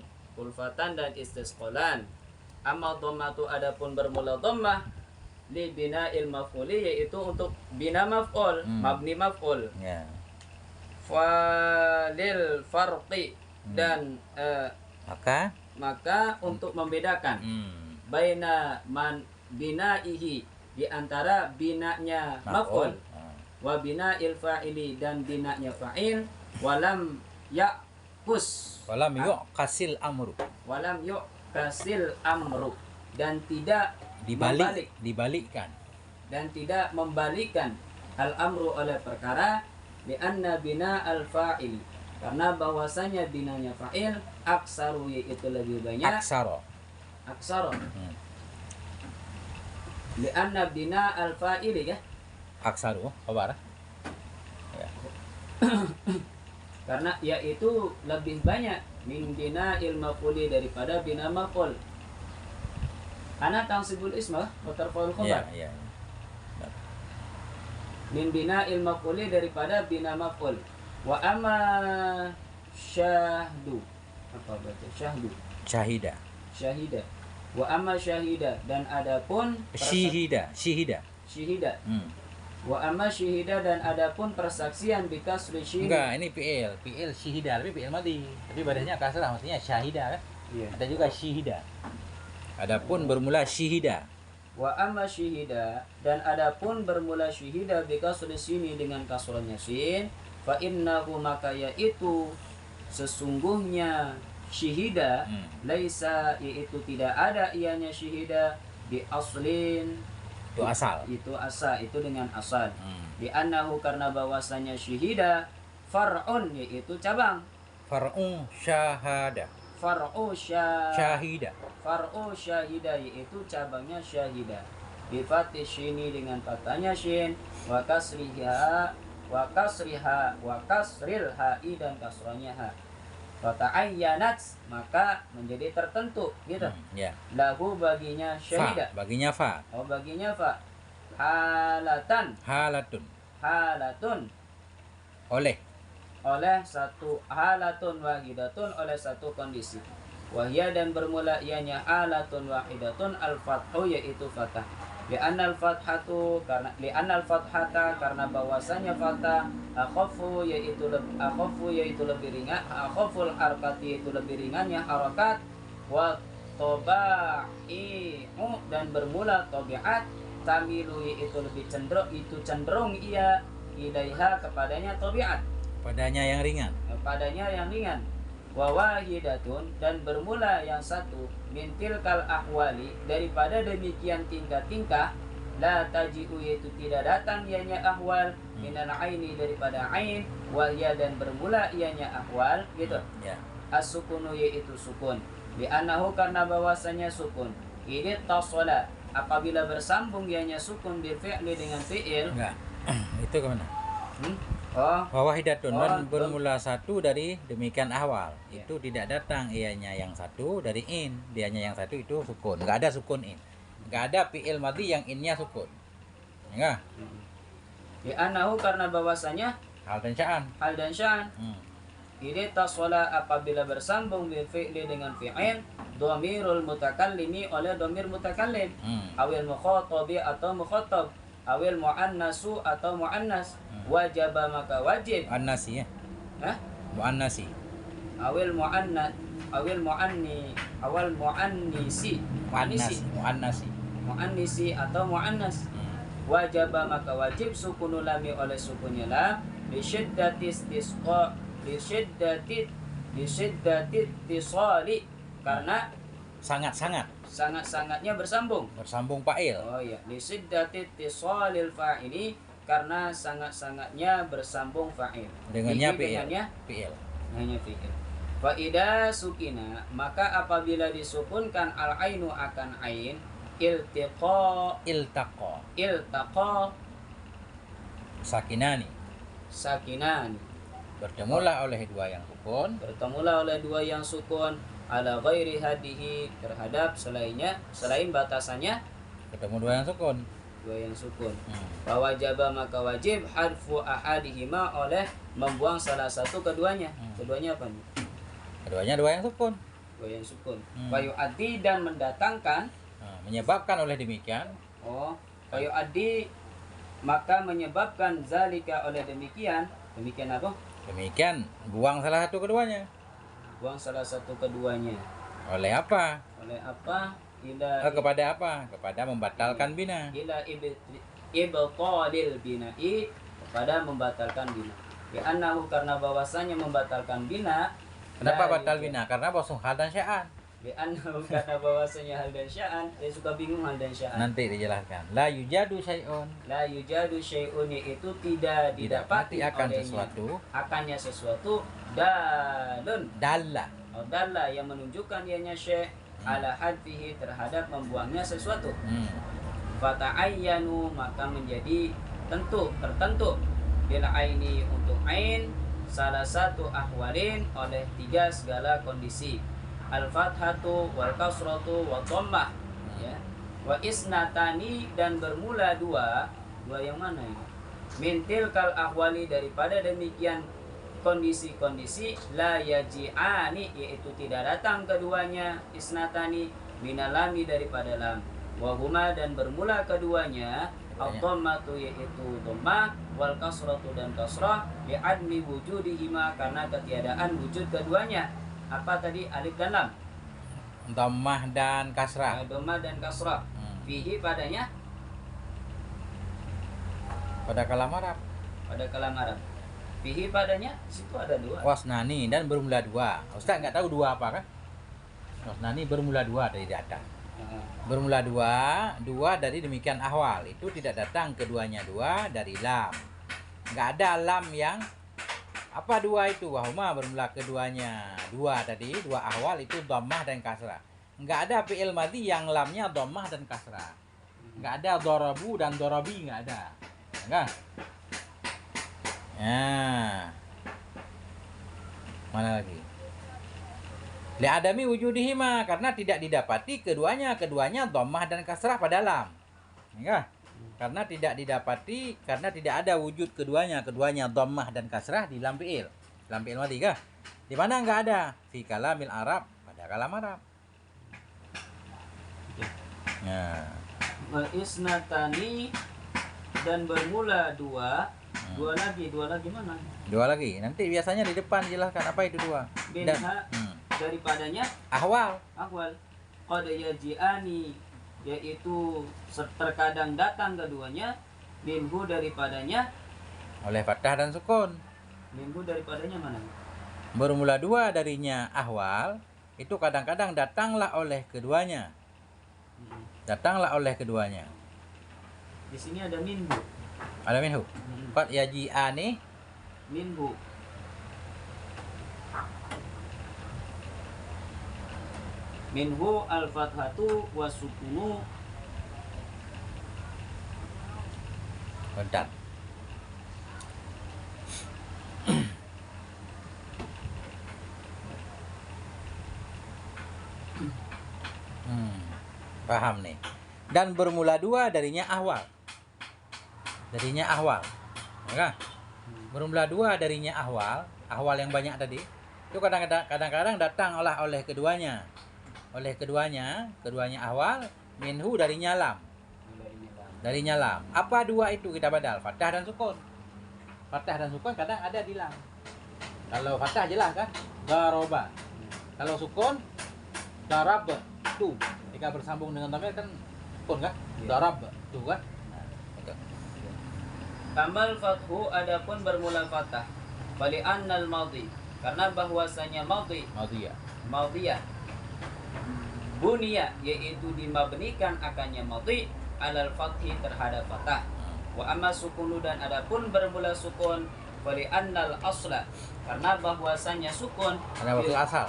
Amma dhammatu, adapun bermula dhammah, li bina'il maf'uli, yaitu untuk bina maf'ul, mabni maf'ul. Ya. Falil farqi, dan maka untuk membedakan baina man bina'ihi, di antara binanya maf'ul, wa bina'il fa'ili, dan binanya fa'il, walam yuqasil amru, dan tidak dibalikkan, dan tidak membalikan al-amru oleh perkara, li'anna bina al-fa'ili, karena bahwasanya binanya fa'il aksaru, yaitu lebih banyak. Aksaro. Li'anna bina al-fa'ili ya. Aksaru, kabar. Ya. Karena yaitu lebih banyak min bina il-maf'uli, daripada bina maf'ul. Ana tansibul isma wa tarfa'ul khabar. Iya. Min bina il-maf'uli, daripada bina maf'ul. Wa amma syahdu. Apa baca syahdu? Syahida. Syahida. Wa amma syahida, dan adapun Syihida. syihida. Hmm. Wa amma syahida, dan adapun persaksian bikasri syin. Enggak, ini fi'il syihida, tapi fi'il madhi. Tapi badannya kasrah, maksudnya syahida kan? Iya. Ada juga syihida. Adapun bermula syihida. Wa amma syahida, dan adapun bermula syahida bikasri sini dengan kasrahnya sin, fa innahu, maka yaitu sesungguhnya syahida laisa, yaitu tidak ada ianya syahida di aslin, Itu asal. itu dengan asal. Di annahu, karena bahwasanya syahida far'un, yaitu cabang. Far'u syahada. Far'u Syahida. Far'u syahida, yaitu cabangnya syahida. Bi fathi syini, dengan fathahnya syin, wa kasriha wa kasril ha'i, dan kasranya ha. Fata'ayyanat, maka menjadi tertentu gitu. Ya. Lahu, baginya syahida. Baginya fa. Oh, baginya fa. Halatun Oleh. oleh satu, halatun wahidatun, oleh satu kondisi. Wahya, dan bermula ianya halatun wahidatun al-fathu, yaitu fathah. Li'anna al-fathatu, karena bahwasanya fathah akhafu, yaitu lebih ringan. Akhaful harkati, itu lebih ringannya harakat. Wa taba'i'u, dan bermula tabi'at. Tamilu, yaitu lebih cenderung ia ilaiha, kepadanya tabi'at, Padanya yang ringan. Wa wahidatun, dan bermula yang satu, min tilkal ahwali, daripada demikian tingkah-tingkah, la taji'u, yaitu tidak datang ianya ahwal, minal aini, daripada ain, wahya, dan bermula ianya ahwal gitu. Ya. As-sukunu, yaitu sukun. Li'annahu, karena bahwasanya sukun ini tasala, apabila bersambung ianya sukun bil fi'li, dengan fi'il. Enggak. Itu kemana? Oh, Wahidatun, Oh, bermula satu dari demikian awal. Ya. Itu tidak datang ianya yang satu dari in. Dianya yang satu itu sukun. Enggak ada sukun in. Enggak ada fi'il madhi yang innya sukun. Enggak. li'annahu, karena bahwasanya Hal dan sya'an. hal dan sya'an ini taswala, apabila bersambung bil fi'li, dengan fi'il, dhamirul mutakallimi, oleh dhamir mutakallim, awil mukhatabi, atau mukhatab, awil muannasu, atau muannas. Wajaba, maka wajib. Muannasi ya. Hah? Muannasi. Awil muannat, awil muannisi, muannisi, atau muannas. Wajaba, maka wajib sukunul lami, oleh sukunnya lam, li syiddati tisali, karena sangat-sangatnya bersambung fa'il. Oh iya, li syiddati tisalil fa'ili, karena sangat-sangatnya bersambung fa'il. Dengannya fi'il. Fa idza sukina, maka apabila disukunkan al ainu akan ain, iltaqa Sakinani. Bertemulah oleh dua yang sukun. Ala ghairi hadihi, terhadap selain batasannya, Ketemu dua yang sukun. Wajaba, maka wajib harfu ahadihima, oleh membuang salah satu keduanya. Keduanya apa nih? Keduanya dua yang sukun. Wa yu'addi, dan mendatangkan. Menyebabkan oleh demikian. Wa yu'addi, maka menyebabkan zalika, oleh demikian. Demikian apa? Demikian buang salah satu keduanya. Buang salah satu keduanya. Oleh apa? Kepada apa? Kepada membatalkan bina. Ila ibtalil bina'i, kepada membatalkan bina. Li'annahu, karena bahwasanya membatalkan bina. Kenapa batal bina? Karena bosong hal dan sya'an. Li'annahu, karena bahwasanya hal dan sya'an. Saya suka bingung hal dan sya'an. Nanti dijelaskan. La yujadu syai'un. La yujadu syai'un, itu tidak didapati akan olehnya. sesuatu. Akannya sesuatu. Dalun. Dalla. Dalla, yang menunjukkan ianya syai' ala hadfihi, terhadap membuangnya sesuatu. Fata'ayyanu, maka menjadi tertentu bil aini, untuk ain, salah satu ahwalin, oleh tiga segala kondisi. Al-fathatu wal kasratu wa dhammah, ya. Wa isnatani, dan bermula dua yang mana ini? Min tilkal ahwali, daripada demikian kondisi-kondisi la yaji'ani, yaitu tidak datang keduanya, isnatani minalami daripada lam, wahuma dan bermula keduanya ad-dhammatu yaitu dhammah, wal kasratu dan kasrah, li'admi wujudihima karena ketiadaan wujud keduanya. Apa tadi? Alif dan lam, Dhammah dan kasrah. dhammah dan kasrah. Fihi padanya, Pada kalam Arab. pada kalam Arab. Fihi padanya, situ ada dua. Wasnani dan bermula dua. Ustaz nggak tahu dua apa kan? Wasnani bermula dua dari data. Bermula dua dari demikian ahwal. Itu tidak datang keduanya dua dari lam. Nggak ada lam yang apa dua itu. Wahuma bermula keduanya dua tadi, dua ahwal itu dhammah dan kasrah. Nggak ada fi'il madhi yang lamnya dhammah dan kasrah. Nggak ada darabu dan darabi, nggak ada. Enggak? Nah. Mana lagi? Li'adami wujudihima karena tidak didapati keduanya dhammah dan kasrah pada lam. Enggak? Karena tidak didapati, karena tidak ada wujud keduanya dhammah dan kasrah di lam fi'il. Lam fi'il madhi kah? Di mana enggak ada? Fi kalamil Arab, pada kalam Arab. Nah, Wa isnatani dan bermula dua. Dua lagi mana? dua lagi. Nanti biasanya di depan jelaskan apa itu dua. Minha daripadanya Ahwal. ahwal. Qad yaji'ani yaitu terkadang datang keduanya, minhu daripadanya, Oleh fathah dan sukun. minhu daripadanya mana? Bermula dua darinya ahwal. Itu kadang-kadang datanglah oleh keduanya. Datanglah oleh keduanya. Di sini ada minhu. Ada minhu. Qad yaji'ani. Minhu. Minhu al-fathatu wa sukunu. Bentar. Paham nih. Dan bermula dua darinya ahwal. Darinya ahwal. Ya, bermula dua darinya ahwal. Ahwal yang banyak tadi. Itu kadang-kadang datang oleh keduanya. Oleh keduanya ahwal. Minhu darinya lam. Darinya lam. Apa dua itu kita badal? Fathah dan sukun. Fathah dan sukun kadang ada di lam. Kalau fathah jelas kan? Daroba. Kalau sukun darab tu. Jika bersambung dengan dhamir kan sukun kan? Darab tu kan? Nah, itu. Kamal fathu adapun bermula fathah. Bali annal madhi karena bahwasanya madhiyah bunia yaitu dimabnikan akannya madhi alal fathi terhadap fathah. Wa amma sukunu dan adapun bermula sukun bali annal asla karena bahwasanya sukun Fil asal.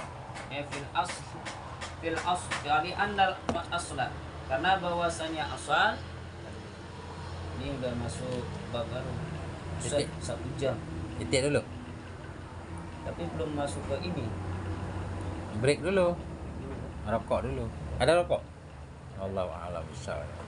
Fil asl yani annal asla karena bahwasanya asal ini udah masuk bab baru. Satu jam. Titik dulu. Tapi belum masuk ke ini. Break dulu. Rokok dulu. Ada rokok? Allahu a'lam bishawab.